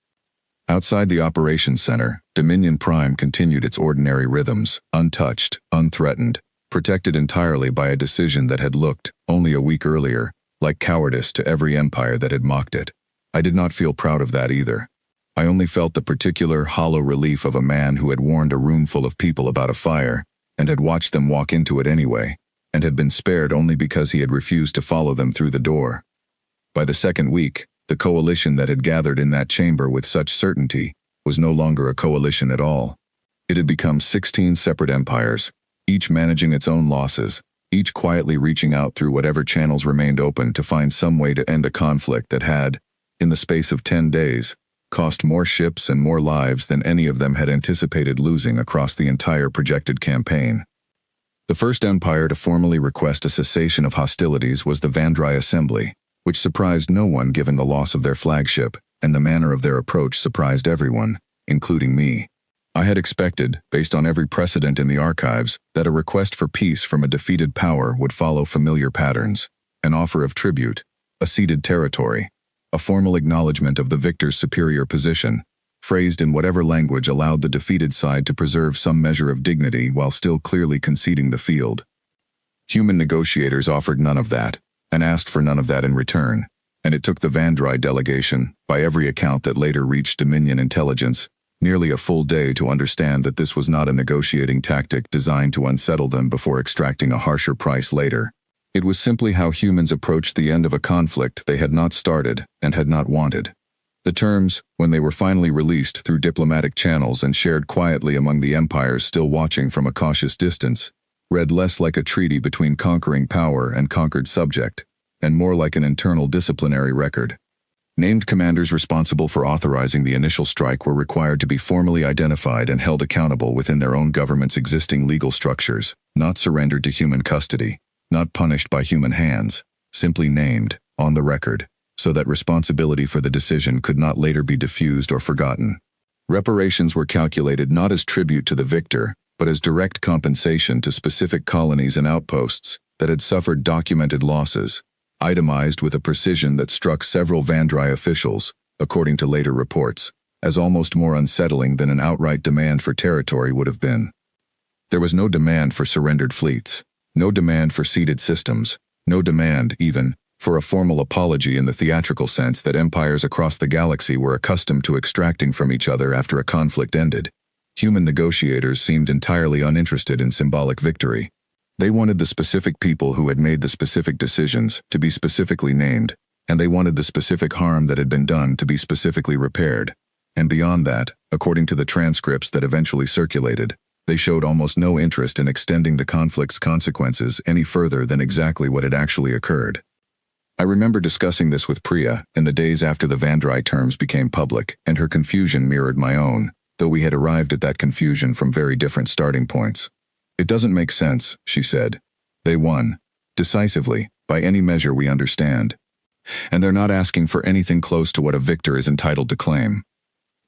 Outside the operations center, Dominion Prime continued its ordinary rhythms, untouched, unthreatened, protected entirely by a decision that had looked, only a week earlier, like cowardice to every empire that had mocked it. I did not feel proud of that either. I only felt the particular hollow relief of a man who had warned a room full of people about a fire, and had watched them walk into it anyway, and had been spared only because he had refused to follow them through the door. By the second week, the coalition that had gathered in that chamber with such certainty was no longer a coalition at all. It had become 16 separate empires, each managing its own losses, each quietly reaching out through whatever channels remained open to find some way to end a conflict that had, in the space of 10 days, cost more ships and more lives than any of them had anticipated losing across the entire projected campaign. The first empire to formally request a cessation of hostilities was the Vandrai Assembly, which surprised no one given the loss of their flagship, and the manner of their approach surprised everyone, including me. I had expected, based on every precedent in the archives, that a request for peace from a defeated power would follow familiar patterns: an offer of tribute, a ceded territory, a formal acknowledgement of the victor's superior position, phrased in whatever language allowed the defeated side to preserve some measure of dignity while still clearly conceding the field. Human negotiators offered none of that, and asked for none of that in return, and it took the Vandrai delegation, by every account that later reached Dominion intelligence, nearly a full day to understand that this was not a negotiating tactic designed to unsettle them before extracting a harsher price later. It was simply how humans approached the end of a conflict they had not started and had not wanted. The terms, when they were finally released through diplomatic channels and shared quietly among the empires still watching from a cautious distance, read less like a treaty between conquering power and conquered subject, and more like an internal disciplinary record. Named commanders responsible for authorizing the initial strike were required to be formally identified and held accountable within their own government's existing legal structures, not surrendered to human custody, not punished by human hands, simply named, on the record, so that responsibility for the decision could not later be diffused or forgotten. Reparations were calculated not as tribute to the victor, but as direct compensation to specific colonies and outposts that had suffered documented losses, itemized with a precision that struck several Vandrai officials, according to later reports, as almost more unsettling than an outright demand for territory would have been. There was no demand for surrendered fleets, no demand for ceded systems, no demand, even, for a formal apology in the theatrical sense that empires across the galaxy were accustomed to extracting from each other after a conflict ended. Human negotiators seemed entirely uninterested in symbolic victory. They wanted the specific people who had made the specific decisions to be specifically named, and they wanted the specific harm that had been done to be specifically repaired. And beyond that, according to the transcripts that eventually circulated, they showed almost no interest in extending the conflict's consequences any further than exactly what had actually occurred. I remember discussing this with Priya in the days after the Vandrai terms became public, and her confusion mirrored my own, though we had arrived at that confusion from very different starting points. "It doesn't make sense," she said. "They won. Decisively, by any measure we understand. And they're not asking for anything close to what a victor is entitled to claim."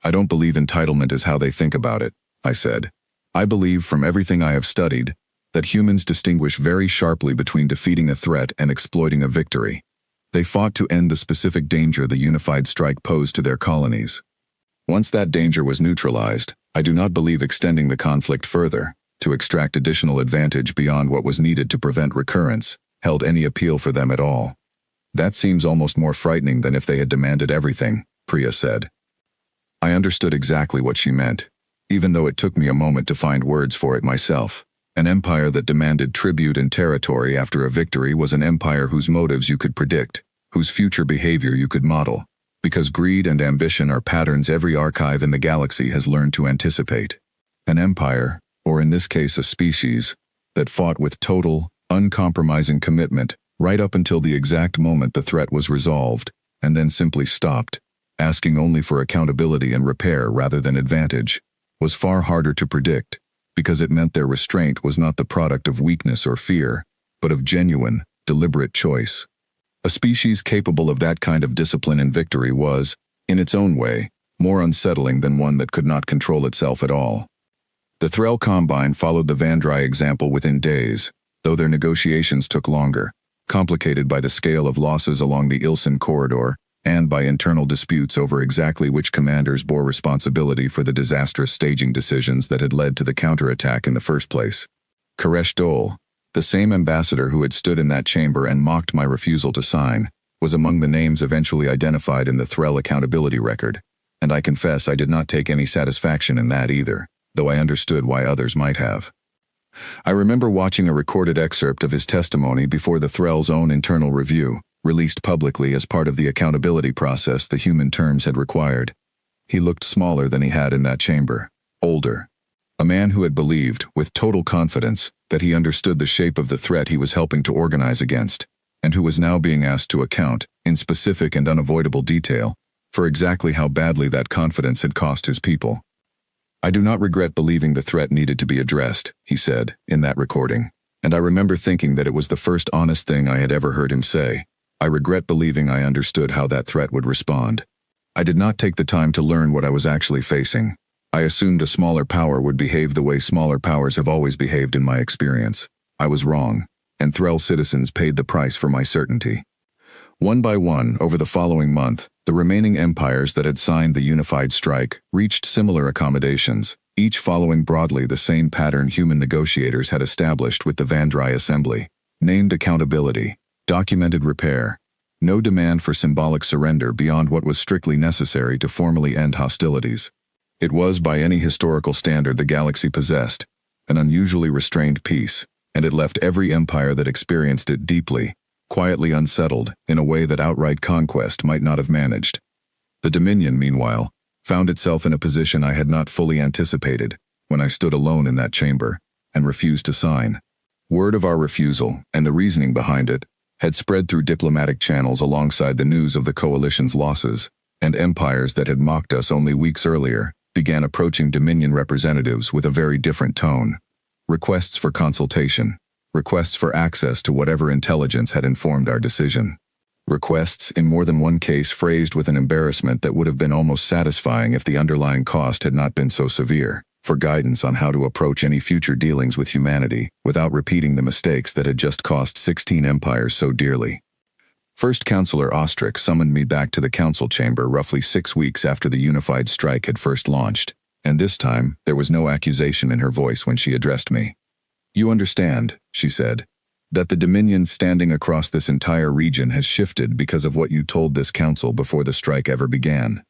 "I don't believe entitlement is how they think about it," I said. "I believe from everything I have studied, that humans distinguish very sharply between defeating a threat and exploiting a victory. They fought to end the specific danger the unified strike posed to their colonies. Once that danger was neutralized, I do not believe extending the conflict further, to extract additional advantage beyond what was needed to prevent recurrence, held any appeal for them at all. That seems almost more frightening than if they had demanded everything, Priya said. I understood exactly what she meant, even though it took me a moment to find words for it myself. An empire that demanded tribute and territory after a victory was an empire whose motives you could predict, whose future behavior you could model, because greed and ambition are patterns every archive in the galaxy has learned to anticipate. An empire, or in this case a species, that fought with total, uncompromising commitment right up until the exact moment the threat was resolved, and then simply stopped, asking only for accountability and repair rather than advantage, was far harder to predict, because it meant their restraint was not the product of weakness or fear, but of genuine, deliberate choice. A species capable of that kind of discipline and victory was, in its own way, more unsettling than one that could not control itself at all. The Threll Combine followed the Vandrai example within days, though their negotiations took longer, complicated by the scale of losses along the Ilsen corridor, and by internal disputes over exactly which commanders bore responsibility for the disastrous staging decisions that had led to the counterattack in the first place. Koresh Dole, the same ambassador who had stood in that chamber and mocked my refusal to sign, was among the names eventually identified in the Threll accountability record, and I confess I did not take any satisfaction in that either, though I understood why others might have. I remember watching a recorded excerpt of his testimony before the Threll's own internal review, released publicly as part of the accountability process the human terms had required. He looked smaller than he had in that chamber, older. A man who had believed, with total confidence, that he understood the shape of the threat he was helping to organize against, and who was now being asked to account, in specific and unavoidable detail, for exactly how badly that confidence had cost his people. I do not regret believing the threat needed to be addressed, he said, in that recording, and I remember thinking that it was the first honest thing I had ever heard him say. I regret believing I understood how that threat would respond. I did not take the time to learn what I was actually facing. I assumed a smaller power would behave the way smaller powers have always behaved in my experience. I was wrong, and Threll citizens paid the price for my certainty. One by one, over the following month, the remaining empires that had signed the unified strike reached similar accommodations, each following broadly the same pattern human negotiators had established with the Vandrai Assembly: named accountability, documented repair, no demand for symbolic surrender beyond what was strictly necessary to formally end hostilities. It was, by any historical standard the galaxy possessed, an unusually restrained peace, and it left every empire that experienced it deeply, quietly unsettled in a way that outright conquest might not have managed. The Dominion, meanwhile, found itself in a position I had not fully anticipated when I stood alone in that chamber and refused to sign. Word of our refusal, and the reasoning behind it, had spread through diplomatic channels alongside the news of the coalition's losses, and empires that had mocked us only weeks earlier began approaching Dominion representatives with a very different tone. Requests for consultation, requests for access to whatever intelligence had informed our decision. Requests, in more than one case, phrased with an embarrassment that would have been almost satisfying if the underlying cost had not been so severe, for guidance on how to approach any future dealings with humanity without repeating the mistakes that had just cost 16 empires so dearly. First Counselor Ostrich summoned me back to the council chamber roughly 6 weeks after the unified strike had first launched, and this time there was no accusation in her voice when she addressed me. "You understand," she said, "that the Dominion standing across this entire region has shifted because of what you told this council before the strike ever began.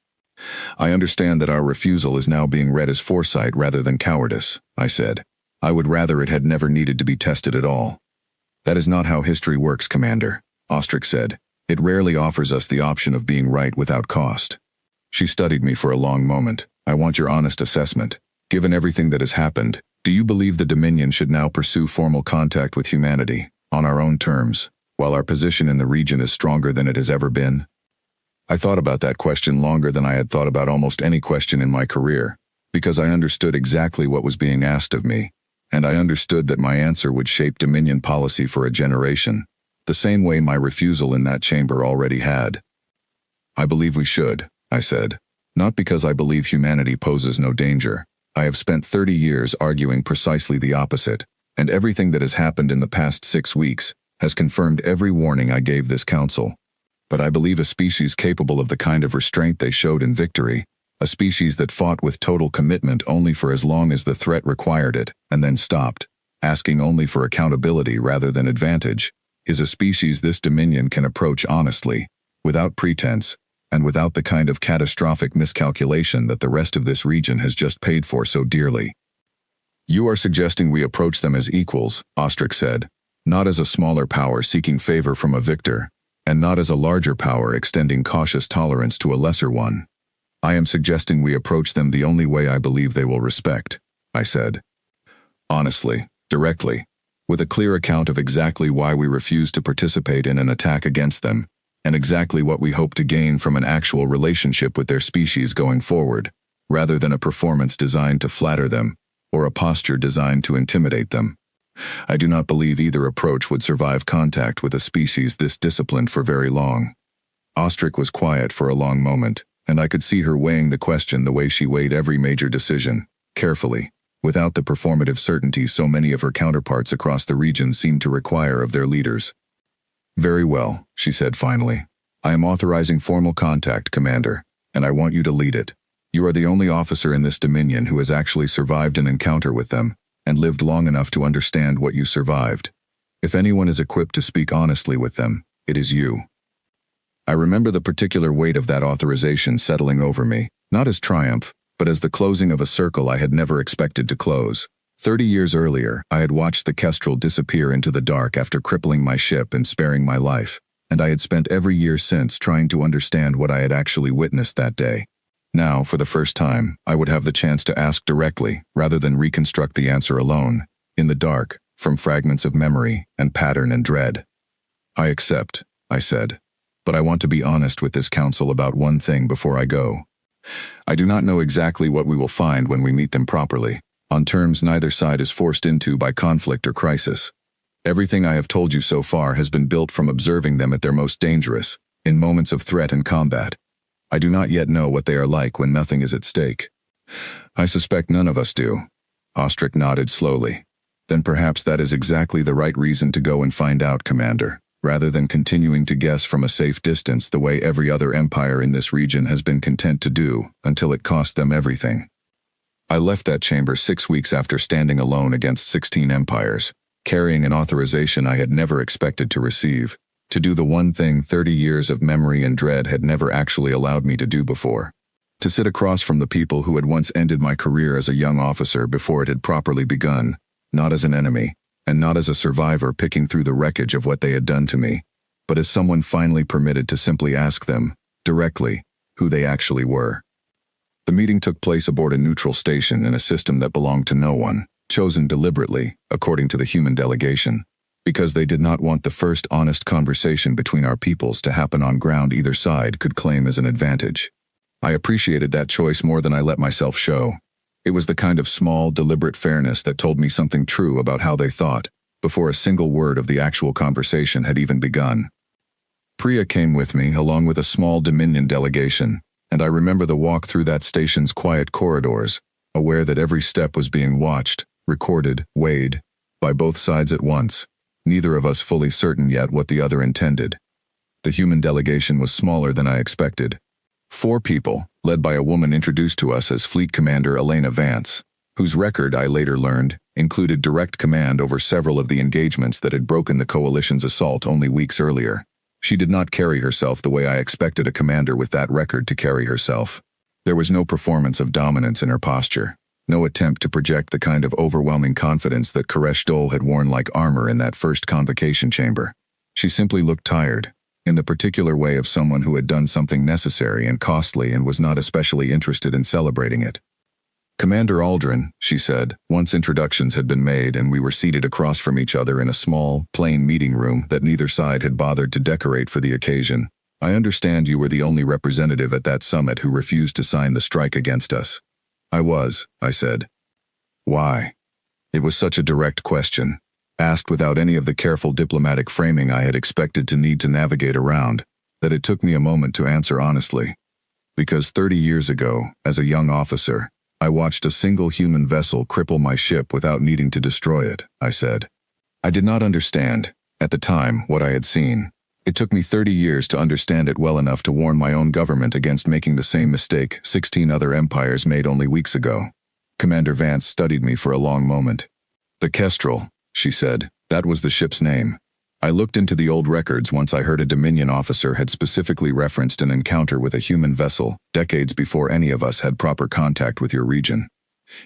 I understand that our refusal is now being read as foresight rather than cowardice," I said. "I would rather it had never needed to be tested at all." "That is not how history works, Commander," Ostrich said. "It rarely offers us the option of being right without cost." She studied me for a long moment. "I want your honest assessment. Given everything that has happened, do you believe the Dominion should now pursue formal contact with humanity, on our own terms, while our position in the region is stronger than it has ever been?" I thought about that question longer than I had thought about almost any question in my career, because I understood exactly what was being asked of me, and I understood that my answer would shape Dominion policy for a generation, the same way my refusal in that chamber already had. "I believe we should," I said. "Not because I believe humanity poses no danger. I have spent 30 years arguing precisely the opposite, and everything that has happened in the past 6 weeks has confirmed every warning I gave this council. But I believe a species capable of the kind of restraint they showed in victory, A species that fought with total commitment only for as long as the threat required it, and then stopped, asking only for accountability rather than advantage, is a species this Dominion can approach honestly, without pretense, and without the kind of catastrophic miscalculation that the rest of this region has just paid for so dearly. You are suggesting we approach them as equals, Ostrich said, not as a smaller power seeking favor from a victor, and not as a larger power extending cautious tolerance to a lesser one. I am suggesting we approach them the only way I believe they will respect, I said. Honestly, directly, with a clear account of exactly why we refuse to participate in an attack against them, and exactly what we hope to gain from an actual relationship with their species going forward, rather than a performance designed to flatter them, or a posture designed to intimidate them. I do not believe either approach would survive contact with a species this disciplined for very long. Ostrich was quiet for a long moment, and I could see her weighing the question the way she weighed every major decision, carefully, without the performative certainty so many of her counterparts across the region seemed to require of their leaders. Very well, she said finally. I am authorizing formal contact, Commander, and I want you to lead it. You are the only officer in this Dominion who has actually survived an encounter with them, and lived long enough to understand what you survived. If anyone is equipped to speak honestly with them, it is you. I remember the particular weight of that authorization settling over me, not as triumph, but as the closing of a circle I had never expected to close. 30 years earlier, I had watched the Kestrel disappear into the dark after crippling my ship and sparing my life, and I had spent every year since trying to understand what I had actually witnessed that day. Now, for the first time, I would have the chance to ask directly, rather than reconstruct the answer alone, in the dark, from fragments of memory and pattern and dread. I accept, I said. But I want to be honest with this council about one thing before I go. I do not know exactly what we will find when we meet them properly, on terms neither side is forced into by conflict or crisis. Everything I have told you so far has been built from observing them at their most dangerous, in moments of threat and combat. I do not yet know what they are like when nothing is at stake. I suspect none of us do. Ostrich nodded slowly. Then perhaps that is exactly the right reason to go and find out, Commander, rather than continuing to guess from a safe distance the way every other empire in this region has been content to do, until it cost them everything. I left that chamber 6 weeks after standing alone against 16 empires, carrying an authorization I had never expected to receive, to do the one thing 30 years of memory and dread had never actually allowed me to do before. To sit across from the people who had once ended my career as a young officer before it had properly begun, not as an enemy, and not as a survivor picking through the wreckage of what they had done to me, but as someone finally permitted to simply ask them, directly, who they actually were. The meeting took place aboard a neutral station in a system that belonged to no one, chosen deliberately, according to the human delegation, because they did not want the first honest conversation between our peoples to happen on ground either side could claim as an advantage. I appreciated that choice more than I let myself show. It was the kind of small, deliberate fairness that told me something true about how they thought, before a single word of the actual conversation had even begun. Priya came with me, along with a small Dominion delegation, and I remember the walk through that station's quiet corridors, aware that every step was being watched, recorded, weighed, by both sides at once, neither of us fully certain yet what the other intended. The human delegation was smaller than I expected. 4 people, led by a woman introduced to us as Fleet Commander Elena Vance, whose record, I later learned, included direct command over several of the engagements that had broken the Coalition's assault only weeks earlier. She did not carry herself the way I expected a commander with that record to carry herself. There was no performance of dominance in her posture, no attempt to project the kind of overwhelming confidence that Koresh Dole had worn like armor in that first convocation chamber. She simply looked tired, in the particular way of someone who had done something necessary and costly and was not especially interested in celebrating it. Commander Aldrin, she said, once introductions had been made and we were seated across from each other in a small, plain meeting room that neither side had bothered to decorate for the occasion. I understand you were the only representative at that summit who refused to sign the strike against us. I was, I said. Why? It was such a direct question, asked without any of the careful diplomatic framing I had expected to need to navigate around, that it took me a moment to answer honestly. Because 30 years ago, as a young officer, I watched a single human vessel cripple my ship without needing to destroy it, I said. I did not understand, at the time, what I had seen, It took me 30 years to understand it well enough to warn my own government against making the same mistake 16 other empires made only weeks ago. Commander Vance studied me for a long moment. The Kestrel, she said. That was the ship's name. I looked into the old records once I heard a Dominion officer had specifically referenced an encounter with a human vessel decades before any of us had proper contact with your region.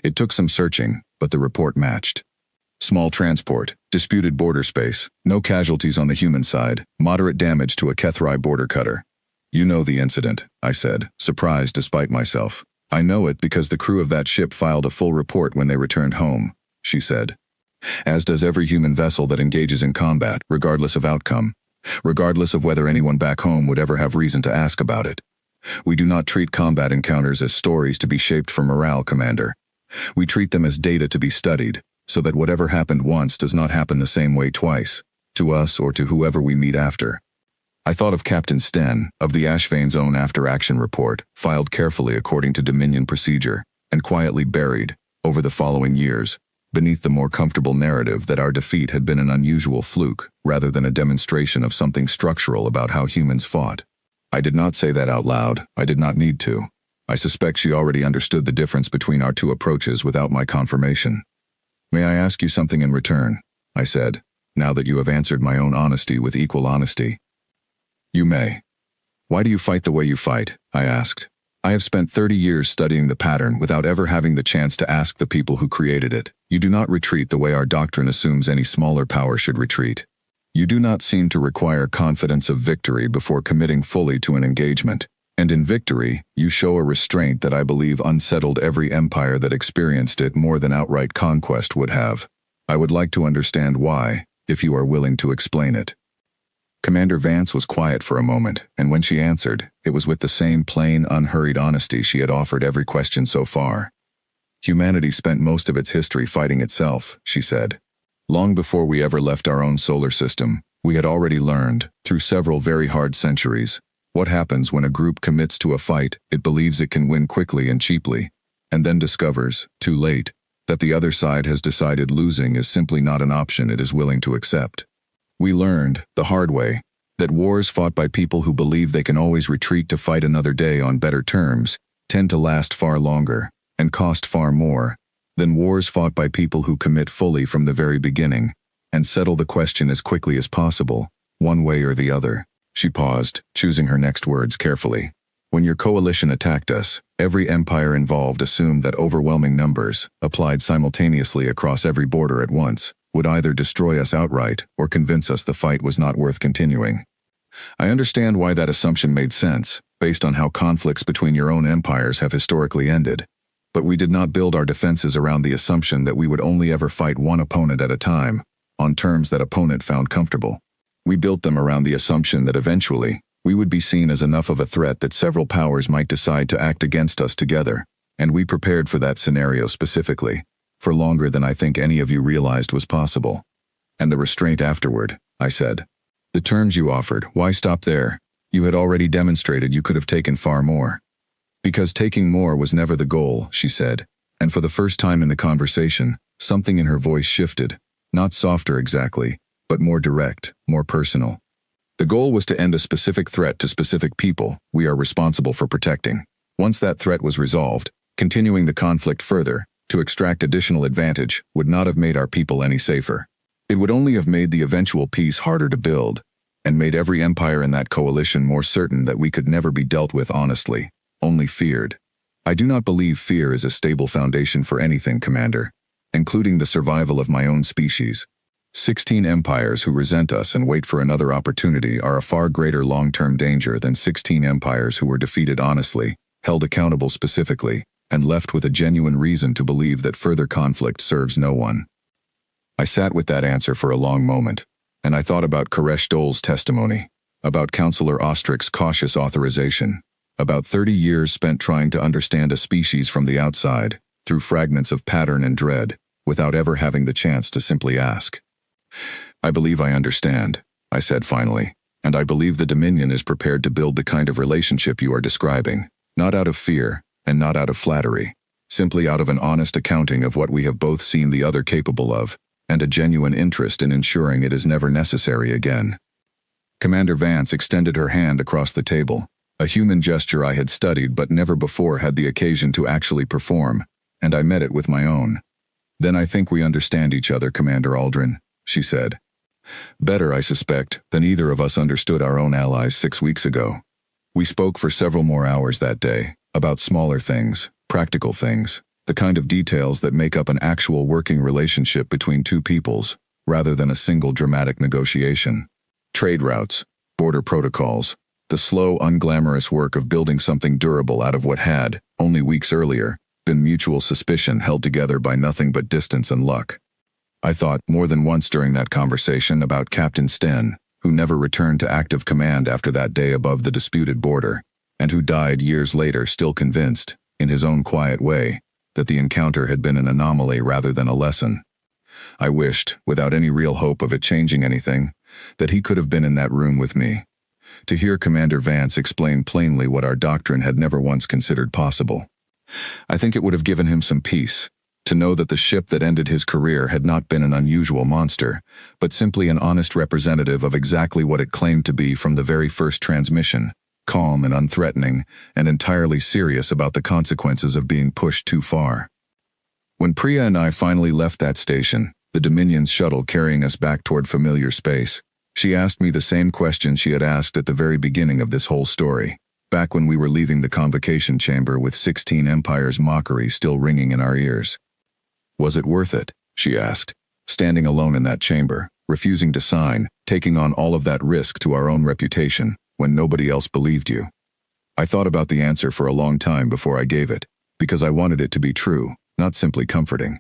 It took some searching, but the report matched. Small transport, disputed border space, no casualties on the human side, moderate damage to a Kethri border cutter. You know the incident, I said, surprised despite myself. I know it because the crew of that ship filed a full report when they returned home, she said. As does every human vessel that engages in combat, regardless of outcome, regardless of whether anyone back home would ever have reason to ask about it. We do not treat combat encounters as stories to be shaped for morale, Commander. We treat them as data to be studied, so that whatever happened once does not happen the same way twice, to us or to whoever we meet after. I thought of Captain Sten, of the Ashvane's own after-action report, filed carefully according to Dominion procedure, and quietly buried, over the following years, beneath the more comfortable narrative that our defeat had been an unusual fluke, rather than a demonstration of something structural about how humans fought. I did not say that out loud. I did not need to. I suspect she already understood the difference between our two approaches without my confirmation. May I ask you something in return? I said, now that you have answered my own honesty with equal honesty. You may. Why do you fight the way you fight? I asked. I have spent 30 years studying the pattern without ever having the chance to ask the people who created it. You do not retreat the way our doctrine assumes any smaller power should retreat. You do not seem to require confidence of victory before committing fully to an engagement. And in victory, you show a restraint that I believe unsettled every empire that experienced it more than outright conquest would have. I would like to understand why, if you are willing to explain it. Commander Vance was quiet for a moment, and when she answered, it was with the same plain, unhurried honesty she had offered every question so far. Humanity spent most of its history fighting itself, she said. Long before we ever left our own solar system, we had already learned, through several very hard centuries, what happens when a group commits to a fight it believes it can win quickly and cheaply, and then discovers, too late, that the other side has decided losing is simply not an option it is willing to accept. We learned, the hard way, that wars fought by people who believe they can always retreat to fight another day on better terms tend to last far longer and cost far more than wars fought by people who commit fully from the very beginning and settle the question as quickly as possible, one way or the other. She paused, choosing her next words carefully. When your coalition attacked us, every empire involved assumed that overwhelming numbers, applied simultaneously across every border at once, would either destroy us outright or convince us the fight was not worth continuing. I understand why that assumption made sense, based on how conflicts between your own empires have historically ended. But we did not build our defenses around the assumption that we would only ever fight one opponent at a time, on terms that opponent found comfortable. We built them around the assumption that eventually, we would be seen as enough of a threat that several powers might decide to act against us together, and we prepared for that scenario specifically, for longer than I think any of you realized was possible. And the restraint afterward, I said. The terms you offered, why stop there? You had already demonstrated you could have taken far more. Because taking more was never the goal, she said, and for the first time in the conversation, something in her voice shifted, not softer exactly, but more direct, more personal. The goal was to end a specific threat to specific people we are responsible for protecting. Once that threat was resolved, continuing the conflict further, to extract additional advantage, would not have made our people any safer. It would only have made the eventual peace harder to build, and made every empire in that coalition more certain that we could never be dealt with honestly, only feared. I do not believe fear is a stable foundation for anything, Commander, including the survival of my own species. 16 empires who resent us and wait for another opportunity are a far greater long-term danger than 16 empires who were defeated honestly, held accountable specifically, and left with a genuine reason to believe that further conflict serves no one. I sat with that answer for a long moment, and I thought about Koresh Dole's testimony, about Counselor Ostrich's cautious authorization, about 30 years spent trying to understand a species from the outside, through fragments of pattern and dread, without ever having the chance to simply ask. I believe I understand, I said finally, and I believe the Dominion is prepared to build the kind of relationship you are describing, not out of fear, and not out of flattery, simply out of an honest accounting of what we have both seen the other capable of, and a genuine interest in ensuring it is never necessary again. Commander Vance extended her hand across the table, a human gesture I had studied but never before had the occasion to actually perform, and I met it with my own. "Then I think we understand each other, Commander Aldrin," she said. "Better, I suspect, than either of us understood our own allies 6 weeks ago." We spoke for several more hours that day, about smaller things, practical things, the kind of details that make up an actual working relationship between two peoples, rather than a single dramatic negotiation. Trade routes, border protocols, the slow, unglamorous work of building something durable out of what had, only weeks earlier, been mutual suspicion held together by nothing but distance and luck. I thought more than once during that conversation about Captain Sten, who never returned to active command after that day above the disputed border, and who died years later still convinced, in his own quiet way, that the encounter had been an anomaly rather than a lesson. I wished, without any real hope of it changing anything, that he could have been in that room with me, to hear Commander Vance explain plainly what our doctrine had never once considered possible. I think it would have given him some peace, to know that the ship that ended his career had not been an unusual monster, but simply an honest representative of exactly what it claimed to be from the very first transmission, calm and unthreatening, and entirely serious about the consequences of being pushed too far. When Priya and I finally left that station, the Dominion's shuttle carrying us back toward familiar space, she asked me the same question she had asked at the very beginning of this whole story, back when we were leaving the convocation chamber with 16 Empires' mockery still ringing in our ears. "Was it worth it?" she asked, standing alone in that chamber, refusing to sign, taking on all of that risk to our own reputation, when nobody else believed you. I thought about the answer for a long time before I gave it, because I wanted it to be true, not simply comforting.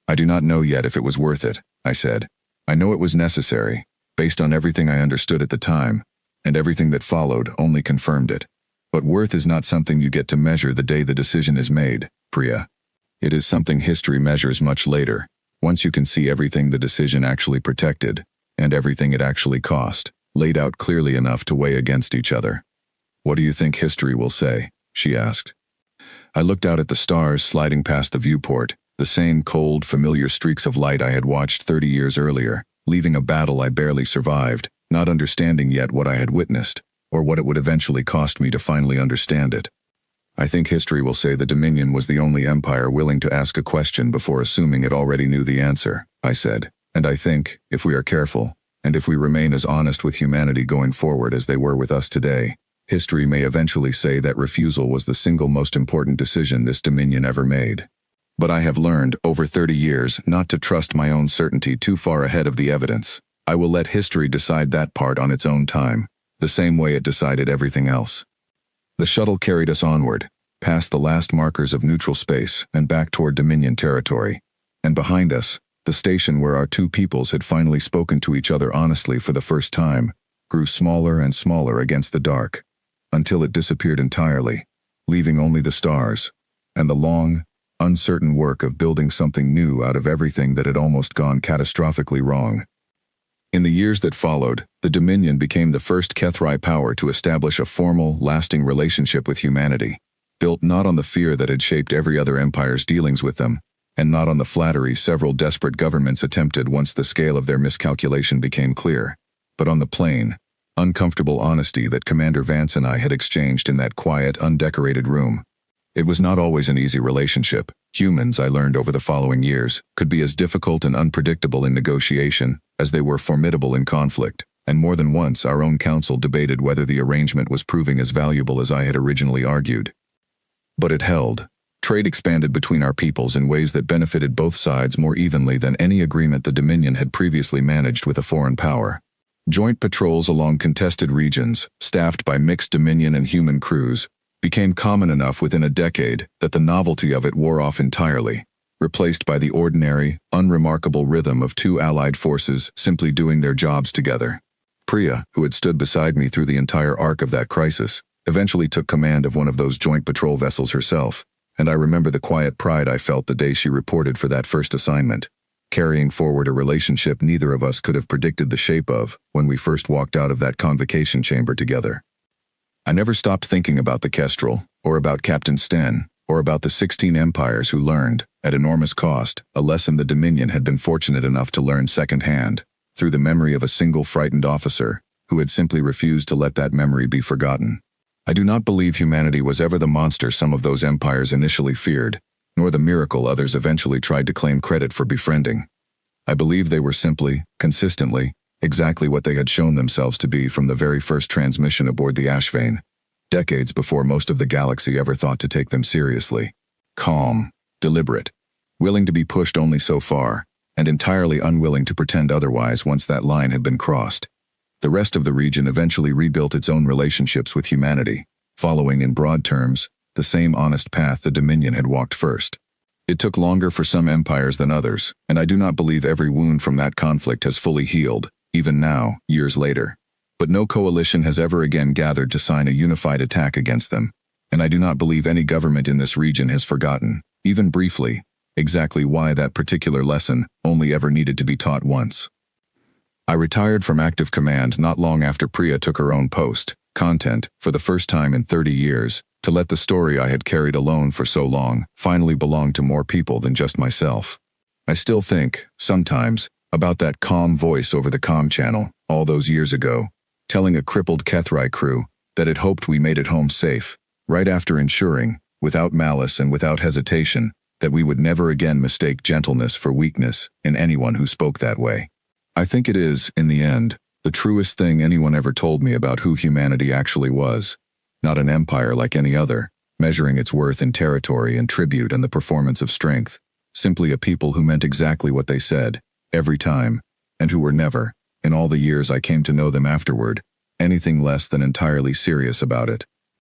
"I do not know yet if it was worth it," I said. "I know it was necessary, based on everything I understood at the time, and everything that followed only confirmed it. But worth is not something you get to measure the day the decision is made, Priya. It is something history measures much later, once you can see everything the decision actually protected, and everything it actually cost, laid out clearly enough to weigh against each other." "What do you think history will say?" she asked. I looked out at the stars sliding past the viewport, the same cold, familiar streaks of light I had watched 30 years earlier, leaving a battle I barely survived, not understanding yet what I had witnessed, or what it would eventually cost me to finally understand it. "I think history will say the Dominion was the only empire willing to ask a question before assuming it already knew the answer," I said, "and I think, if we are careful, and if we remain as honest with humanity going forward as they were with us today, history may eventually say that refusal was the single most important decision this Dominion ever made. But I have learned, over 30 years, not to trust my own certainty too far ahead of the evidence. I will let history decide that part on its own time, the same way it decided everything else." The shuttle carried us onward, past the last markers of neutral space and back toward Dominion territory, and behind us, the station where our two peoples had finally spoken to each other honestly for the first time, grew smaller and smaller against the dark, until it disappeared entirely, leaving only the stars, and the long, uncertain work of building something new out of everything that had almost gone catastrophically wrong. In the years that followed, the Dominion became the first Kethri power to establish a formal, lasting relationship with humanity, built not on the fear that had shaped every other empire's dealings with them, and not on the flattery several desperate governments attempted once the scale of their miscalculation became clear, but on the plain, uncomfortable honesty that Commander Vance and I had exchanged in that quiet, undecorated room. It was not always an easy relationship. Humans, I learned over the following years, could be as difficult and unpredictable in negotiation as they were formidable in conflict, and more than once our own council debated whether the arrangement was proving as valuable as I had originally argued. But it held. Trade expanded between our peoples in ways that benefited both sides more evenly than any agreement the Dominion had previously managed with a foreign power. Joint patrols along contested regions, staffed by mixed Dominion and human crews, became common enough within a decade that the novelty of it wore off entirely, replaced by the ordinary, unremarkable rhythm of two allied forces simply doing their jobs together. Priya, who had stood beside me through the entire arc of that crisis, eventually took command of one of those joint patrol vessels herself, and I remember the quiet pride I felt the day she reported for that first assignment, carrying forward a relationship neither of us could have predicted the shape of when we first walked out of that convocation chamber together. I never stopped thinking about the Kestrel, or about Captain Sten, or about the 16 empires who learned, at enormous cost, a lesson the Dominion had been fortunate enough to learn secondhand, through the memory of a single frightened officer, who had simply refused to let that memory be forgotten. I do not believe humanity was ever the monster some of those empires initially feared, nor the miracle others eventually tried to claim credit for befriending. I believe they were simply, consistently, exactly what they had shown themselves to be from the very first transmission aboard the Ashvane, decades before most of the galaxy ever thought to take them seriously. Calm, deliberate, willing to be pushed only so far, and entirely unwilling to pretend otherwise once that line had been crossed. The rest of the region eventually rebuilt its own relationships with humanity, following in broad terms the same honest path the Dominion had walked first. It took longer for some empires than others, and I do not believe every wound from that conflict has fully healed, even now, years later. But no coalition has ever again gathered to sign a unified attack against them, and I do not believe any government in this region has forgotten, even briefly, exactly why that particular lesson only ever needed to be taught once. I retired from active command not long after Priya took her own post, content, for the first time in 30 years, to let the story I had carried alone for so long finally belong to more people than just myself. I still think, sometimes, about that calm voice over the comm channel, all those years ago, telling a crippled Kethrai crew that it hoped we made it home safe, right after ensuring, without malice and without hesitation, that we would never again mistake gentleness for weakness in anyone who spoke that way. I think it is, in the end, the truest thing anyone ever told me about who humanity actually was. Not an empire like any other, measuring its worth in territory and tribute and the performance of strength. Simply a people who meant exactly what they said, every time, and who were never, in all the years I came to know them afterward, anything less than entirely serious about it.